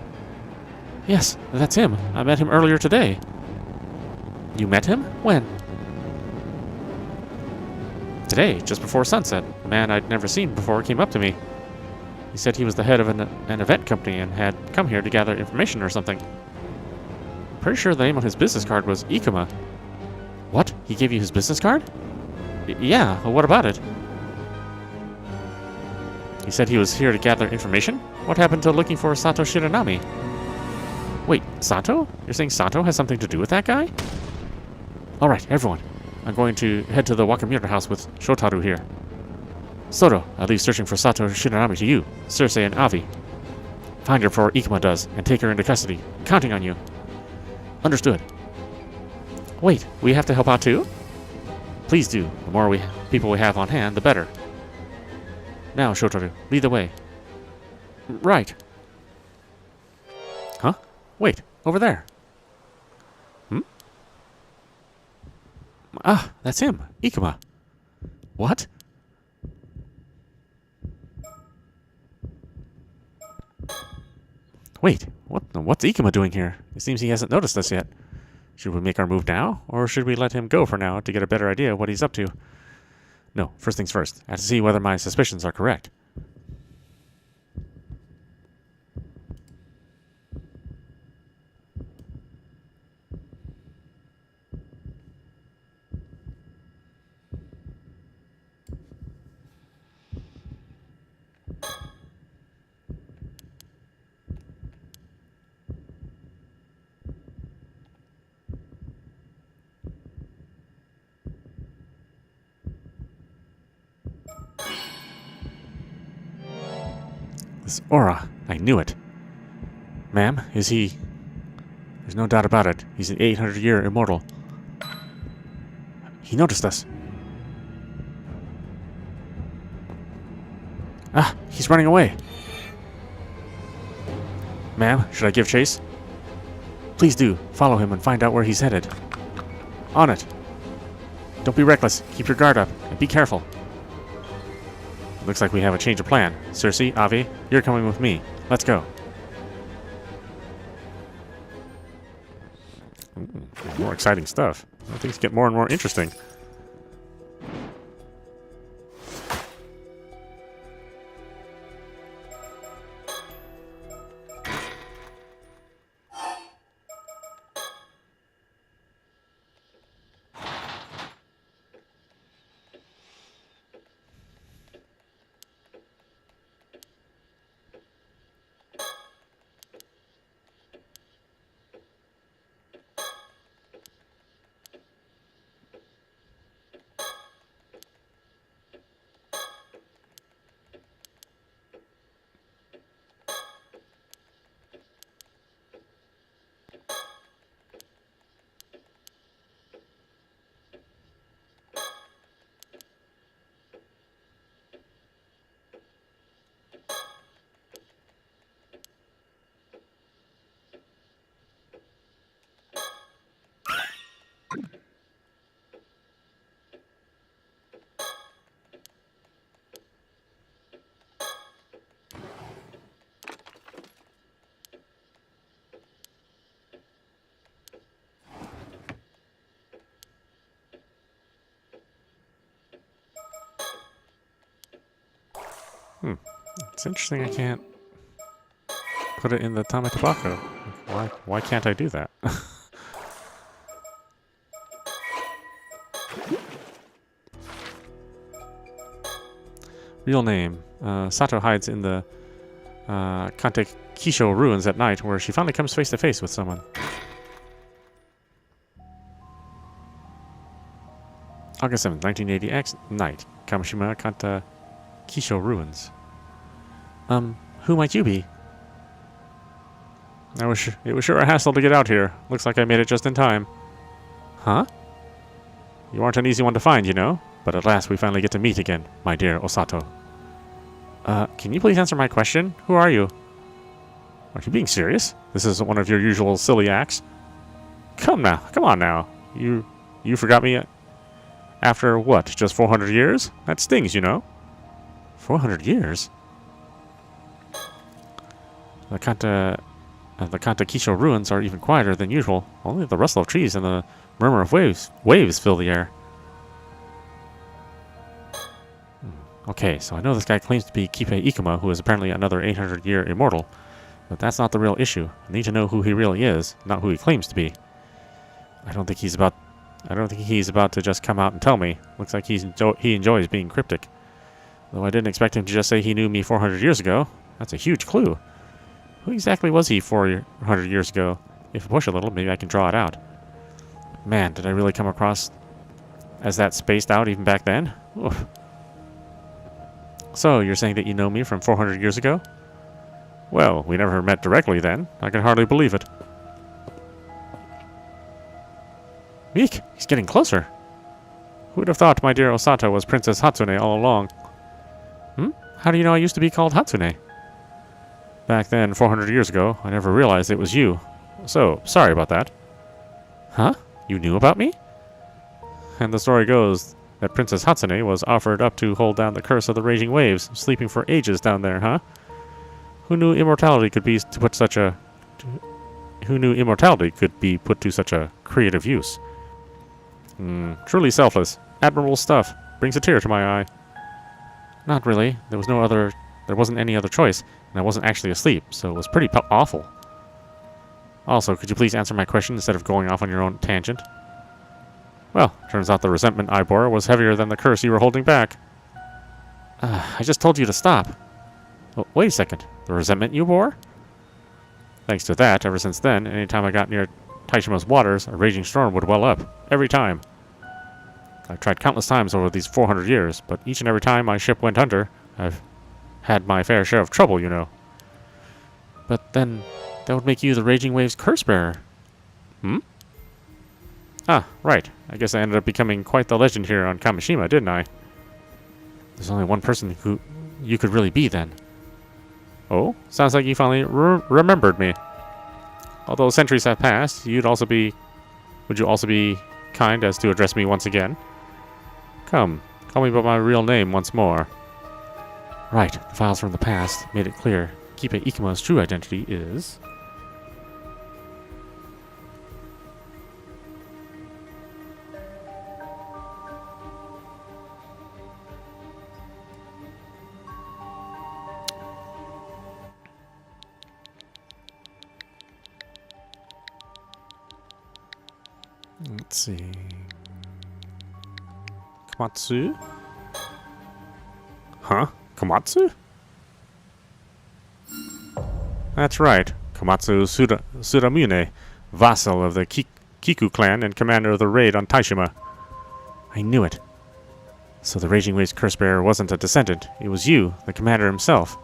Yes, that's him. I met him earlier today. You met him? When? Today, just before sunset. A man I'd never seen before came up to me. He said he was the head of an event company and had come here to gather information or something. Pretty sure the name on his business card was Ikuma. What? He gave you his business card? Yeah, well, what about it? He said he was here to gather information? What happened to looking for Sato Shiranami? Wait, Sato? You're saying Sato has something to do with that guy? Alright, everyone. I'm going to head to the Wakamura house with Shotaru here. Soto, I'll leave searching for Sato Shiranami to you, Circe and Avi. Find her before Ikuma does, and take her into custody. Counting on you. Understood. Wait, we have to help out too? Please do. The more people we have on hand, the better. Now, Shotaru, lead the way. Right. Huh? Wait, over there. Ah, that's him, Ikuma. What? Wait, what's Ikuma doing here? It seems he hasn't noticed us yet. Should we make our move now, or should we let him go for now to get a better idea of what he's up to? No, first things first. I have to see whether my suspicions are correct. This aura. I knew it. Ma'am, is he... There's no doubt about it. He's an 800-year immortal. He noticed us. Ah, he's running away. Ma'am, should I give chase? Please do. Follow him and find out where he's headed. On it. Don't be reckless. Keep your guard up. And be careful. Looks like we have a change of plan. Circe, Avi, you're coming with me. Let's go. More exciting stuff. Things get more and more interesting. It's interesting I can't put it in the Tame Tobacco. Why can't I do that? Real name. Sato hides in the Kante Kisho ruins at night, where she finally comes face to face with someone. August 7th, 1980 X night. Kamishima Kanta Kisho ruins. Who might you be? It was sure a hassle to get out here. Looks like I made it just in time. Huh? You aren't an easy one to find, you know. But at last we finally get to meet again, my dear Osato. Can you please answer my question? Who are you? Are you being serious? This isn't one of your usual silly acts. Come on now. You forgot me after what? Just 400 years? That stings, you know. 400 years? The Kanta Kisho ruins are even quieter than usual. Only the rustle of trees and the murmur of waves fill the air. Okay, so I know this guy claims to be P18, who is apparently another 800-year immortal. But that's not the real issue. I need to know who he really is, not who he claims to be. I don't think he's about to just come out and tell me. Looks like he enjoys being cryptic. Though I didn't expect him to just say he knew me 400 years ago. That's a huge clue. Who exactly was he 400 years ago? If I push a little, maybe I can draw it out. Man, did I really come across as that spaced out even back then? Oof. So, you're saying that you know me from 400 years ago? Well, we never met directly then. I can hardly believe it. Eek, he's getting closer. Who would have thought my dear Osato was Princess Hatsune all along? How do you know I used to be called Hatsune? Back then, 400 years ago, I never realized it was you. So, sorry about that. Huh? You knew about me? And the story goes that Princess Hatsune was offered up to hold down the curse of the raging waves, sleeping for ages down there, huh? Who knew immortality could be put to such a creative use? Truly selfless. Admirable stuff. Brings a tear to my eye. Not really. There wasn't any other choice, and I wasn't actually asleep, so it was pretty awful. Also, could you please answer my question instead of going off on your own tangent? Well, turns out the resentment I bore was heavier than the curse you were holding back. I just told you to stop. Oh, wait a second. The resentment you bore? Thanks to that, ever since then, anytime I got near Taishima's waters, a raging storm would well up. Every time. I've tried countless times over these 400 years, but each and every time my ship went under, I've had my fair share of trouble, you know. But then, that would make you the Raging Waves curse-bearer. Ah, right. I guess I ended up becoming quite the legend here on Kamishima, didn't I? There's only one person who you could really be, then. Oh? Sounds like you finally remembered me. Although centuries have passed, would you also be kind as to address me once again? Come, call me by my real name once more. Right, the files from the past made it clear Kipe-Ikuma's true identity is... Let's see... Komatsu? Huh? Komatsu? That's right. Komatsu Suramune, vassal of the Kiku clan and commander of the raid on Taishima. I knew it. So the Raging Waves curse-bearer wasn't a descendant. It was you, the commander himself.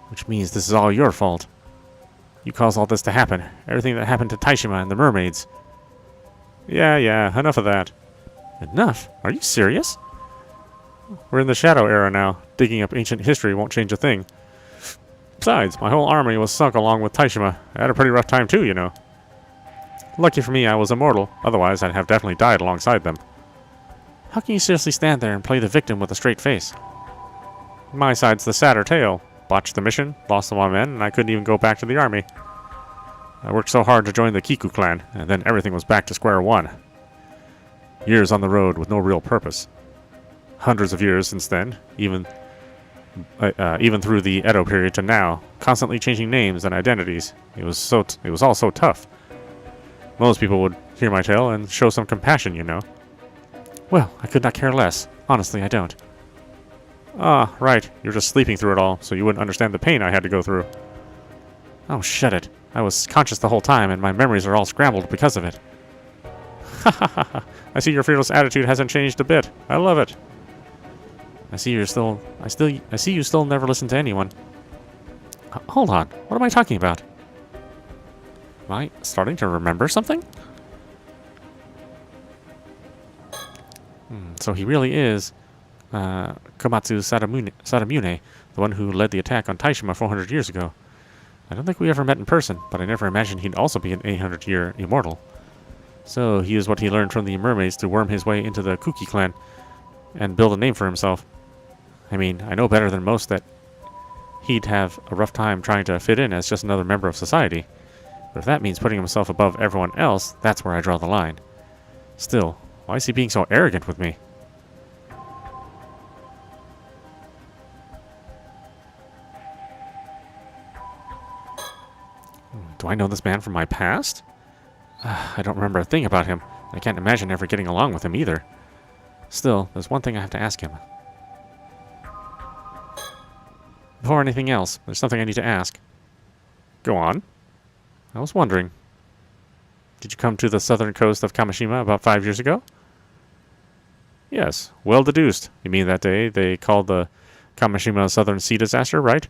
Which means this is all your fault. You caused all this to happen. Everything that happened to Taishima and the mermaids. Yeah, enough of that. Enough? Are you serious? We're in the Shadow Era now. Digging up ancient history won't change a thing. Besides, my whole army was sunk along with Taishima. I had a pretty rough time too, you know. Lucky for me, I was immortal. Otherwise, I'd have definitely died alongside them. How can you seriously stand there and play the victim with a straight face? My side's the sadder tale. Botched the mission, lost all my men, and I couldn't even go back to the army. I worked so hard to join the Kiku clan, and then everything was back to square one. Years on the road with no real purpose. Hundreds of years since then, even through the Edo period to now, constantly changing names and identities. It was all so tough. Most people would hear my tale and show some compassion, you know. Well, I could not care less. Honestly, I don't. Ah, right. You're just sleeping through it all, so you wouldn't understand the pain I had to go through. Oh, shut it. I was conscious the whole time, and my memories are all scrambled because of it. Ha ha ha ha. I see your fearless attitude hasn't changed a bit. I love it. I see you still never listen to anyone. Hold on. What am I talking about? Am I starting to remember something? So he really is Komatsu Sadamune, the one who led the attack on Taishima 400 years ago. I don't think we ever met in person, but I never imagined he'd also be an 800-year immortal. So he used what he learned from the mermaids to worm his way into the Kuki clan and build a name for himself. I mean, I know better than most that he'd have a rough time trying to fit in as just another member of society. But if that means putting himself above everyone else, that's where I draw the line. Still, why is he being so arrogant with me? Do I know this man from my past? I don't remember a thing about him. I can't imagine ever getting along with him either. Still, there's one thing I have to ask him. Before anything else, there's something I need to ask. Go on. I was wondering. Did you come to the southern coast of Kamishima about 5 years ago? Yes, well deduced. You mean that day they called the Kamishima Southern Sea disaster, right?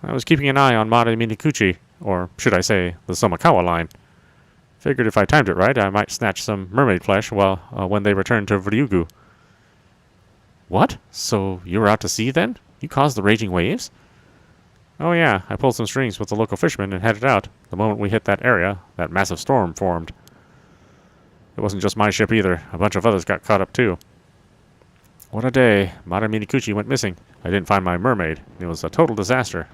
I was keeping an eye on Mare Minikuchi, or should I say, the Somakawa line. Figured if I timed it right, I might snatch some mermaid flesh when they returned to Ryugu. What? So you were out to sea then? You caused the raging waves? Oh yeah, I pulled some strings with the local fishermen and headed out. The moment we hit that area, that massive storm formed. It wasn't just my ship either. A bunch of others got caught up too. What a day. Mare Minikuchi went missing. I didn't find my mermaid. It was a total disaster.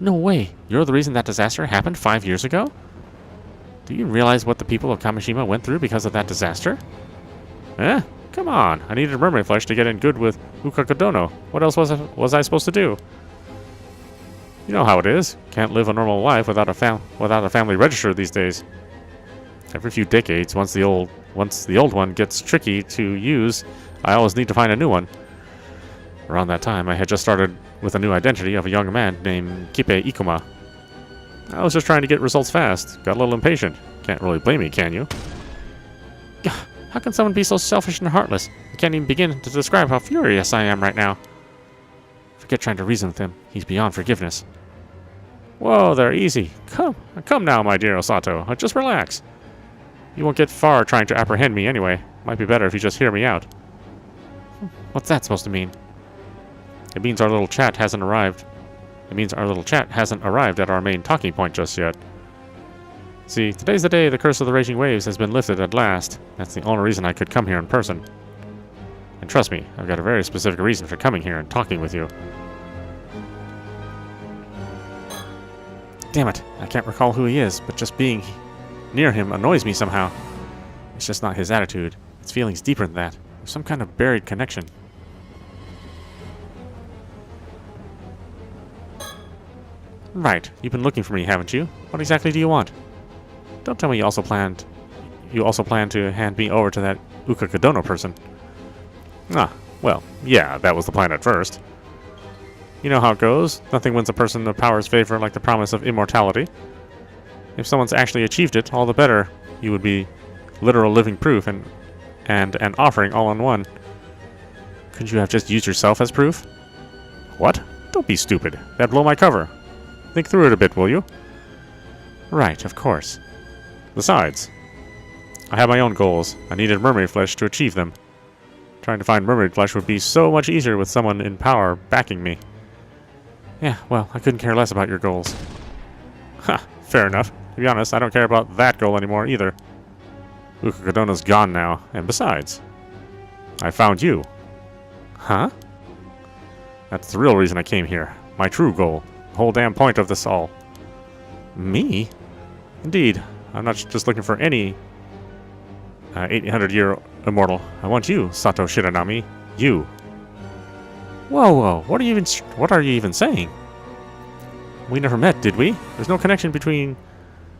No way. You're the reason that disaster happened 5 years ago? Do you realize what the people of Kamishima went through because of that disaster? Eh? Come on. I needed mermaid flesh to get in good with Ukakadono. What else was I supposed to do? You know how it is. Can't live a normal life without a family register these days. Every few decades, once the old one gets tricky to use, I always need to find a new one. Around that time, I had just started with a new identity of a young man named Kipe Ikuma. I was just trying to get results fast. Got a little impatient. Can't really blame me, can you? How can someone be so selfish and heartless? I can't even begin to describe how furious I am right now. Forget trying to reason with him. He's beyond forgiveness. Whoa there, easy. Come now, my dear Osato. Just relax. You won't get far trying to apprehend me anyway. Might be better if you just hear me out. What's that supposed to mean? It means our little chat hasn't arrived. At our main talking point just yet. See, today's the day the curse of the raging waves has been lifted at last. That's the only reason I could come here in person. And trust me, I've got a very specific reason for coming here and talking with you. Damn it, I can't recall who he is, but just being near him annoys me somehow. It's just not his attitude. It's feelings deeper than that. There's some kind of buried connection. Right, you've been looking for me, haven't you? What exactly do you want? Don't tell me you also plan to hand me over to that Ukakadono person. Ah, well, yeah, that was the plan at first. You know how it goes. Nothing wins a person of power's favor like the promise of immortality. If someone's actually achieved it, all the better. You would be literal living proof and an offering all in one. Couldn't you have just used yourself as proof? What? Don't be stupid. That'd blow my cover. Think through it a bit, will you? Right, of course. Besides, I have my own goals. I needed mermaid flesh to achieve them. Trying to find mermaid flesh would be so much easier with someone in power backing me. Yeah, well, I couldn't care less about your goals. Ha, fair enough. To be honest, I don't care about that goal anymore either. Ukakadono's gone now, and besides, I found you. Huh? That's the real reason I came here. My true goal. The whole damn point of this all. Me? Indeed. I'm not just looking for any 800-year immortal. I want you, Sato Shiranami. You. Whoa. What are you even saying? We never met, did we? There's no connection between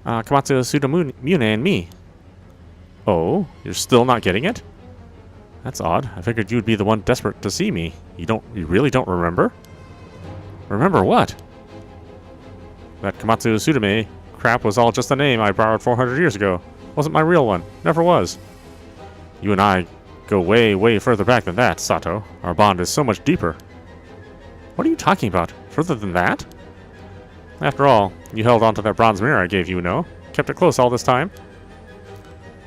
Kamatsu Sudamune and me. Oh, you're still not getting it? That's odd. I figured you'd be the one desperate to see me. You really don't remember? Remember what? That Kamatsu Sudame crap was all just a name I borrowed 400 years ago. Wasn't my real one. Never was. You and I go way, way further back than that, Sato. Our bond is so much deeper. What are you talking about? Further than that? After all, you held onto that bronze mirror I gave you, no? Kept it close all this time?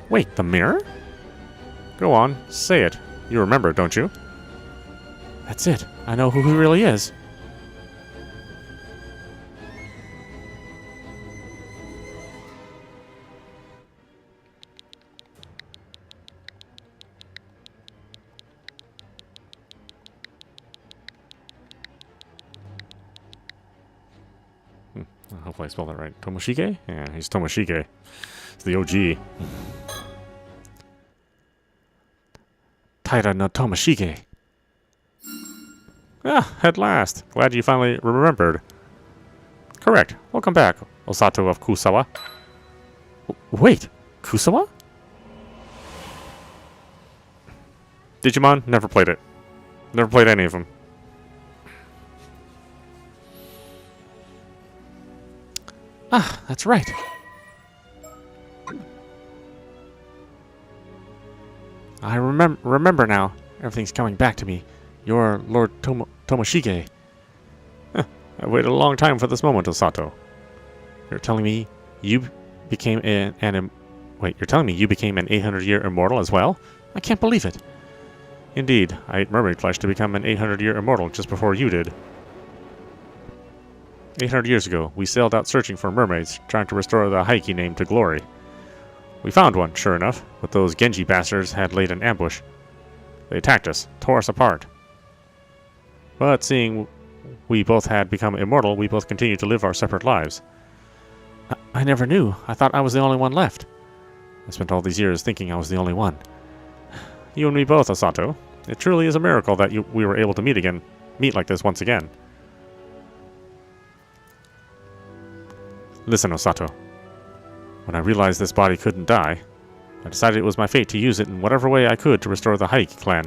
Wait, the mirror? Go on, say it. You remember, don't you? That's it. I know who he really is. Hopefully I spelled that right. Tomoshige? Yeah, he's Tomoshige. It's the OG. Taira no Tomoshige. Ah, at last. Glad you finally remembered. Correct. Welcome back, Osato of Kusawa. Wait, Kusawa? Digimon? Never played it. Never played any of them. Ah, that's right. I remember now. Everything's coming back to me. You're Lord Tomoshige. Huh, I waited a long time for this moment, Osato. You're telling me you became you're telling me you became an 800-year immortal as well? I can't believe it. Indeed, I ate mermaid flesh to become an 800-year immortal just before you did. 800 years ago, we sailed out searching for mermaids, trying to restore the Ise name to glory. We found one, sure enough, but those Genji bastards had laid an ambush. They attacked us, tore us apart. But seeing we both had become immortal, we both continued to live our separate lives. I never knew. I thought I was the only one left. I spent all these years thinking I was the only one. You and me both, Osato. It truly is a miracle that we were able to meet like this once again. Listen, Osato. When I realized this body couldn't die, I decided it was my fate to use it in whatever way I could to restore the Ise clan.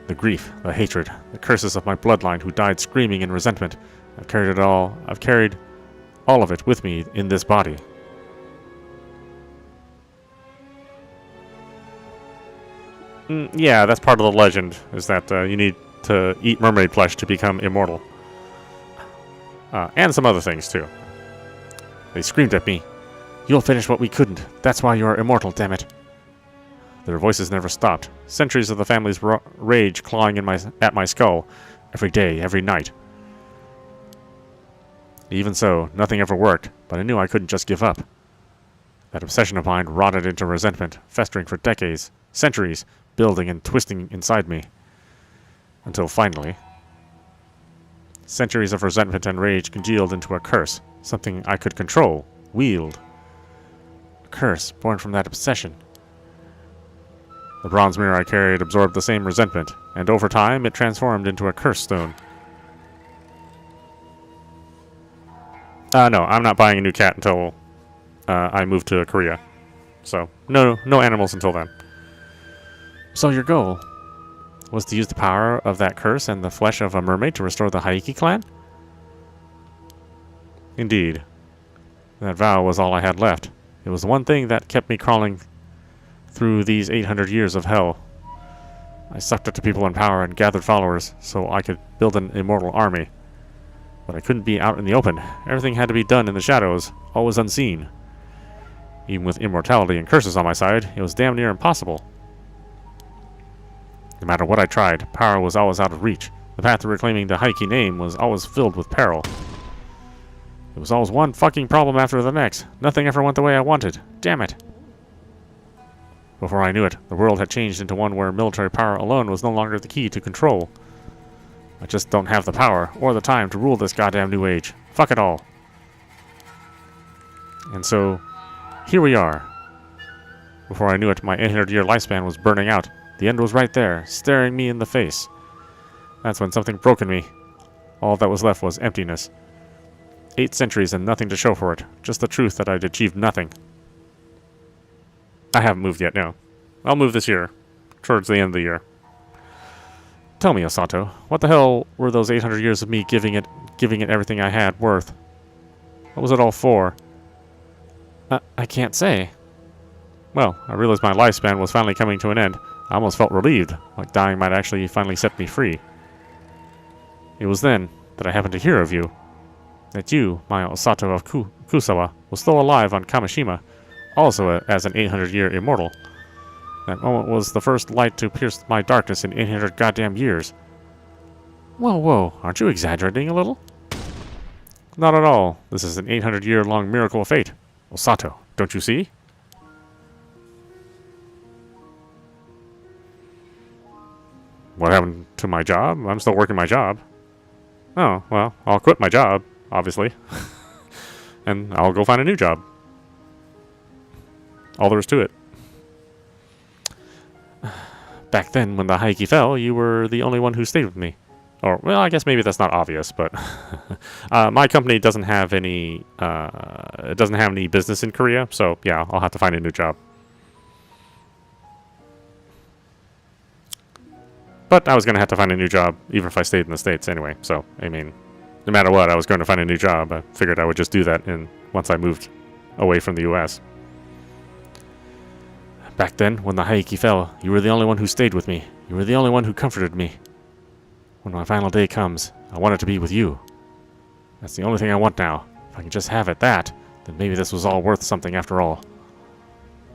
The grief, the hatred, the curses of my bloodline who died screaming in resentment. I've carried all of it with me in this body. Yeah, that's part of the legend, is that you need to eat mermaid flesh to become immortal. And some other things, too. They screamed at me. You'll finish what we couldn't. That's why you're immortal, damn it. Their voices never stopped. Centuries of the family's rage clawing at my skull. Every day, every night. Even so, nothing ever worked, but I knew I couldn't just give up. That obsession of mine rotted into resentment, festering for decades, centuries, building and twisting inside me. Until finally, centuries of resentment and rage congealed into a curse, something I could control, wield. A curse born from that obsession. The bronze mirror I carried absorbed the same resentment, and over time it transformed into a curse stone. No, I'm not buying a new cat until I move to Korea. So, no animals until then. So your goal was to use the power of that curse and the flesh of a mermaid to restore the Ise clan? Indeed. That vow was all I had left. It was the one thing that kept me crawling through these 800 years of hell. I sucked up to people in power and gathered followers so I could build an immortal army. But I couldn't be out in the open. Everything had to be done in the shadows, always unseen. Even with immortality and curses on my side, it was damn near impossible. No matter what I tried, power was always out of reach. The path to reclaiming the Ise name was always filled with peril. It was always one fucking problem after the next. Nothing ever went the way I wanted. Damn it. Before I knew it, the world had changed into one where military power alone was no longer the key to control. I just don't have the power or the time to rule this goddamn new age. Fuck it all. And so, here we are. Before I knew it, my 800-year lifespan was burning out. The end was right there, staring me in the face. That's when something broke in me. All that was left was emptiness. 8 centuries and nothing to show for it. Just the truth that I'd achieved nothing. I haven't moved yet, no. I'll move this year. Towards the end of the year. Tell me, Osato, what the hell were those 800 years of me giving it everything I had worth? What was it all for? I can't say. Well, I realized my lifespan was finally coming to an end. I almost felt relieved, like dying might actually finally set me free. It was then that I happened to hear of you. That you, my Osato of Kusawa, was still alive on Kamishima, also as an 800-year immortal. That moment was the first light to pierce my darkness in 800 goddamn years. Whoa, aren't you exaggerating a little? Not at all. This is an 800-year-long miracle of fate. Osato, don't you see? What happened to my job? I'm still working my job. Oh, well, I'll quit my job, obviously. And I'll go find a new job. All there is to it. Back then, when the Ise fell, you were the only one who stayed with me. Or, well, I guess maybe that's not obvious, but my company doesn't have any business in Korea, so yeah, I'll have to find a new job. But I was going to have to find a new job even if I stayed in the States anyway, so, I mean, no matter what, I was going to find a new job. I figured I would just do that once I moved away from the U.S. Back then, when the Haiki fell, you were the only one who stayed with me. You were the only one who comforted me. When my final day comes, I want it to be with you. That's the only thing I want now. If I can just have it that, then maybe this was all worth something after all.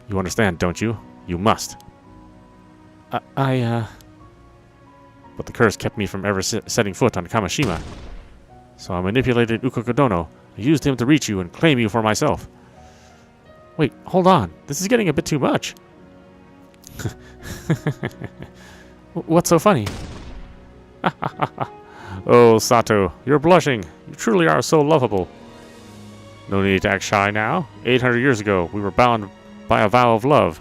You understand, don't you? You must. But the curse kept me from ever setting foot on Kamishima. So I manipulated Ukokodono. I used him to reach you and claim you for myself. Wait, hold on. This is getting a bit too much. What's so funny? Oh, Sato, you're blushing. You truly are so lovable. No need to act shy now. 800 years ago, we were bound by a vow of love.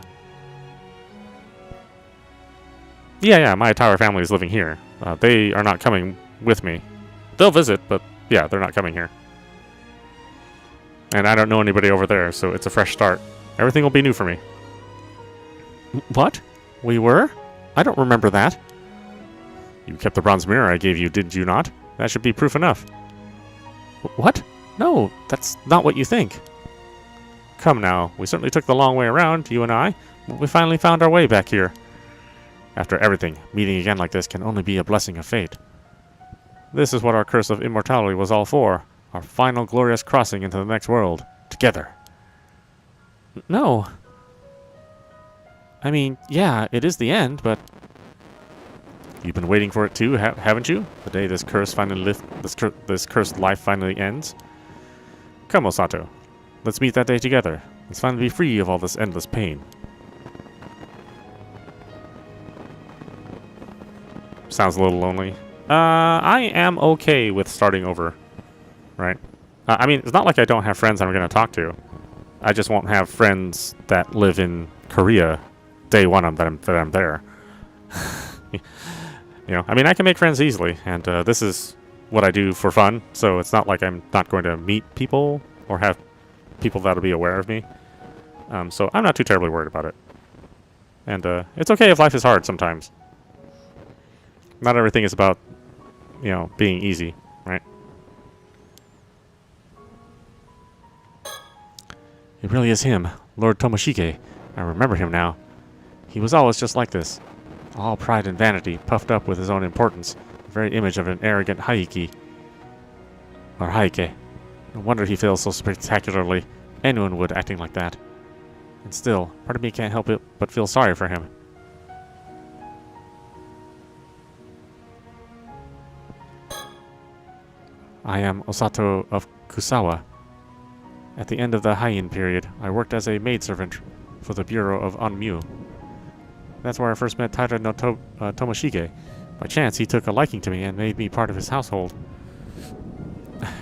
Yeah, my entire family is living here. They are not coming with me. They'll visit, but yeah, they're not coming here. And I don't know anybody over there, so it's a fresh start. Everything will be new for me. What? We were? I don't remember that. You kept the bronze mirror I gave you, did you not? That should be proof enough. What? No, that's not what you think. Come now, we certainly took the long way around, you and I. But we finally found our way back here. After everything, meeting again like this can only be a blessing of fate. This is what our curse of immortality was all for. Our final glorious crossing into the next world. Together. No. I mean, yeah, it is the end, but... You've been waiting for it too, haven't you? The day this curse finally this cursed life finally ends. Come, Osato. Let's meet that day together. Let's finally be free of all this endless pain. Sounds a little lonely. I am okay with starting over. Right? I mean, it's not like I don't have friends I'm going to talk to. I just won't have friends that live in Korea day one that I'm there. You know, I mean, I can make friends easily, and this is what I do for fun, so it's not like I'm not going to meet people or have people that'll be aware of me. So I'm not too terribly worried about it. And it's okay if life is hard sometimes. Not everything is about, you know, being easy, right? It really is him, Lord Tomoshige. I remember him now. He was always just like this. All pride and vanity, puffed up with his own importance. The very image of an arrogant Haiki. Or Haike. No wonder he fails so spectacularly. Anyone would, acting like that. And still, part of me can't help it but feel sorry for him. I am Osato of Kusawa. At the end of the Heian period, I worked as a maidservant for the Bureau of Onmyu. That's where I first met Taira no Tomoshige. By chance, he took a liking to me and made me part of his household.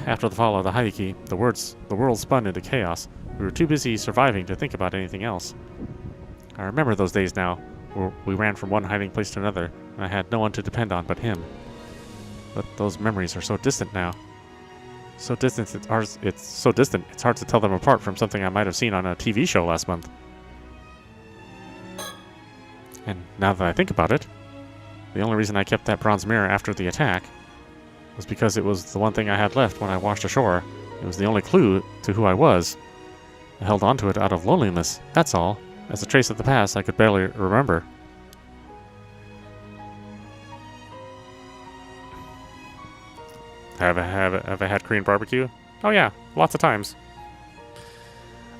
After the fall of the Haiki, the world spun into chaos. We were too busy surviving to think about anything else. I remember those days now, where we ran from one hiding place to another, and I had no one to depend on but him. But those memories are so distant now. So distant, it's hard to tell them apart from something I might have seen on a TV show last month. And now that I think about it, the only reason I kept that bronze mirror after the attack was because it was the one thing I had left when I washed ashore. It was the only clue to who I was. I held onto it out of loneliness, that's all. As a trace of the past I could barely remember. Have I had Korean barbecue? Oh yeah, lots of times.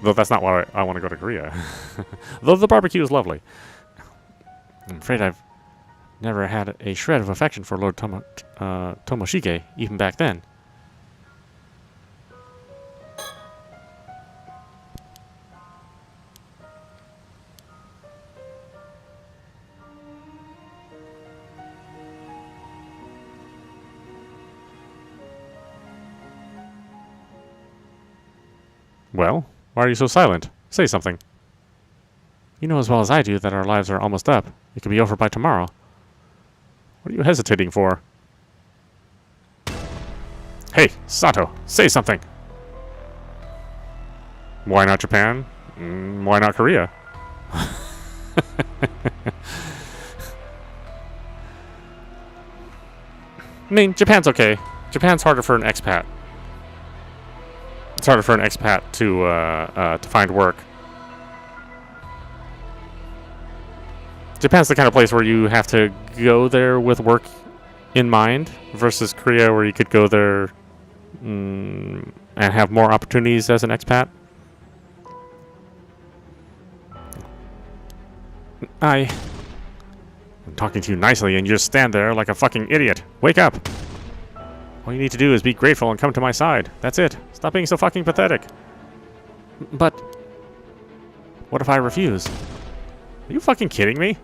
Though that's not why I want to go to Korea. Though the barbecue is lovely. I'm afraid I've never had a shred of affection for Lord Tomoshige, even back then. Well, why are you so silent? Say something. You know as well as I do that our lives are almost up. It could be over by tomorrow. What are you hesitating for? Hey, Sato, say something. Why not Japan? Why not Korea? I mean, Japan's okay. Japan's harder for an expat. It's harder for an expat to find work. Japan's the kind of place where you have to go there with work in mind, versus Korea, where you could go there and have more opportunities as an expat. I'm talking to you nicely, and you just stand there like a fucking idiot. Wake up! All you need to do is be grateful and come to my side. That's it. Stop being so fucking pathetic. But what if I refuse? Are you fucking kidding me?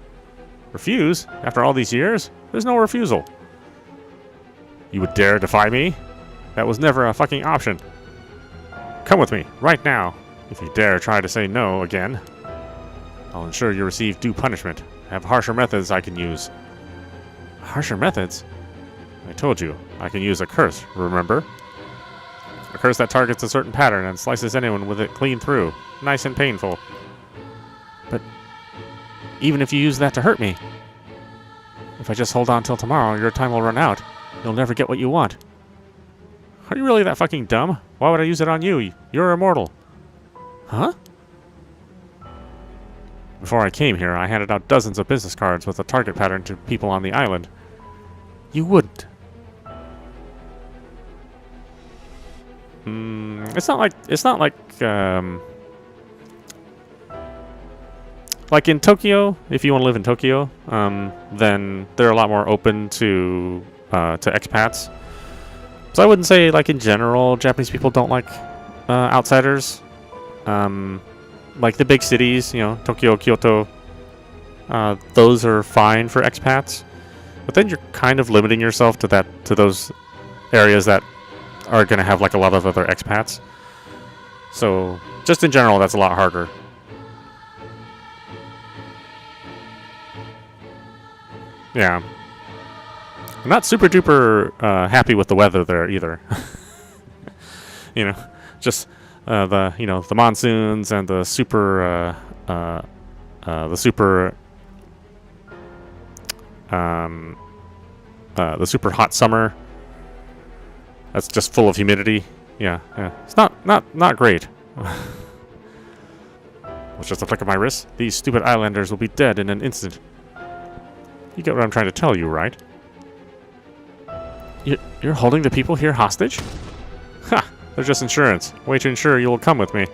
Refuse? After all these years? There's no refusal. You would dare defy me? That was never a fucking option. Come with me, right now. If you dare try to say no again, I'll ensure you receive due punishment. I have harsher methods I can use. Harsher methods? I told you, I can use a curse, remember? A curse that targets a certain pattern and slices anyone with it clean through. Nice and painful. But even if you use that to hurt me, if I just hold on till tomorrow, your time will run out. You'll never get what you want. Are you really that fucking dumb? Why would I use it on you? You're immortal. Huh? Before I came here, I handed out dozens of business cards with a target pattern to people on the island. You wouldn't. It's not like in Tokyo. If you want to live in Tokyo, then they're a lot more open to expats. So I wouldn't say, like, in general, Japanese people don't like outsiders. Like the big cities, you know, Tokyo, Kyoto, those are fine for expats. But then you're kind of limiting yourself to those areas that are going to have, like, a lot of other expats. So just in general, that's a lot harder. Yeah. I'm not super duper happy with the weather there either. You know, just the monsoons and the super hot summer. That's just full of humidity. Yeah. It's not great. With just a flick of my wrist, these stupid islanders will be dead in an instant. You get what I'm trying to tell you, right? You're holding the people here hostage? Ha! They're just insurance. Way to ensure you will come with me.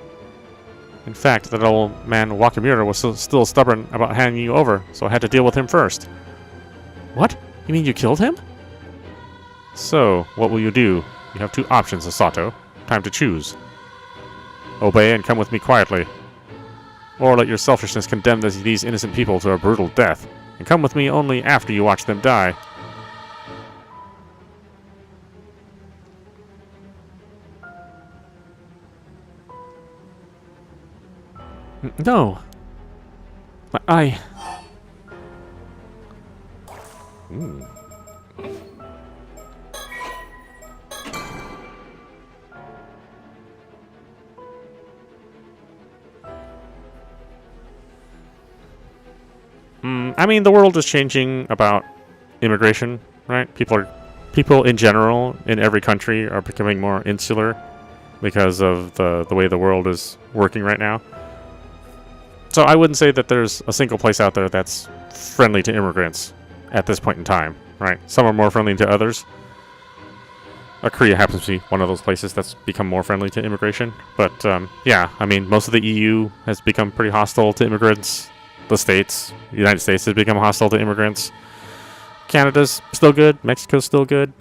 In fact, that old man Wakamura was still stubborn about handing you over, so I had to deal with him first. What? You mean you killed him? So, what will you do? You have two options, Asato. Time to choose. Obey and come with me quietly. Or let your selfishness condemn these innocent people to a brutal death, and come with me only after you watch them die. No. I... I mean, the world is changing about immigration, right? People in general in every country are becoming more insular because of the way the world is working right now. So I wouldn't say that there's a single place out there that's friendly to immigrants at this point in time, right? Some are more friendly to others. Korea happens to be one of those places that's become more friendly to immigration. But yeah, I mean, most of the EU has become pretty hostile to immigrants. The United States has become hostile to immigrants. Canada's still good. Mexico's still good.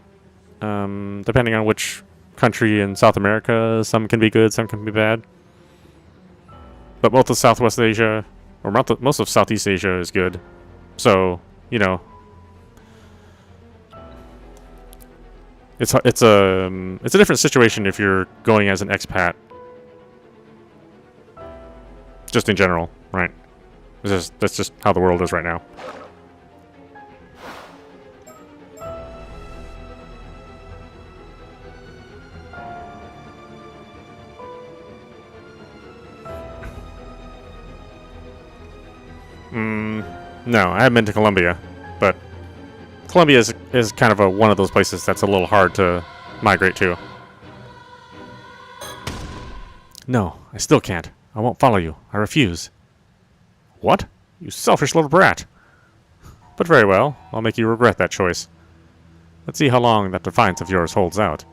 Depending on which country in South America, some can be good, some can be bad. But most of Southwest Asia, or most of Southeast Asia is good. So, you know, it's a different situation if you're going as an expat. Just in general, right? That's just how the world is right now. No, I haven't been to Colombia, but Colombia is kind of one of those places that's a little hard to migrate to. No, I still can't. I won't follow you. I refuse. What? You selfish little brat. But very well, I'll make you regret that choice. Let's see how long that defiance of yours holds out.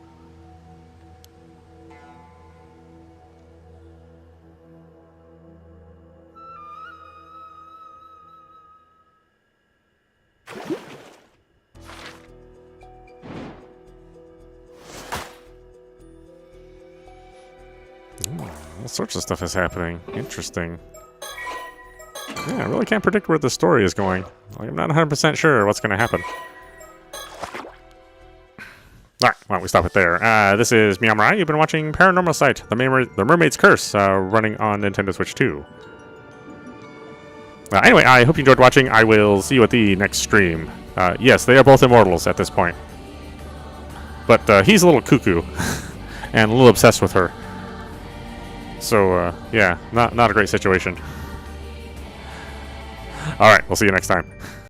All sorts of stuff is happening. Interesting. Yeah, I really can't predict where the story is going. Like, I'm not 100% sure what's going to happen. Alright, why don't we stop it there? This is meowmurai. You've been watching Paranormasight, the Mermaid's Curse, running on Nintendo Switch 2. Anyway, I hope you enjoyed watching. I will see you at the next stream. Yes, they are both immortals at this point. But he's a little cuckoo and a little obsessed with her. So, yeah, not a great situation. Alright, we'll see you next time.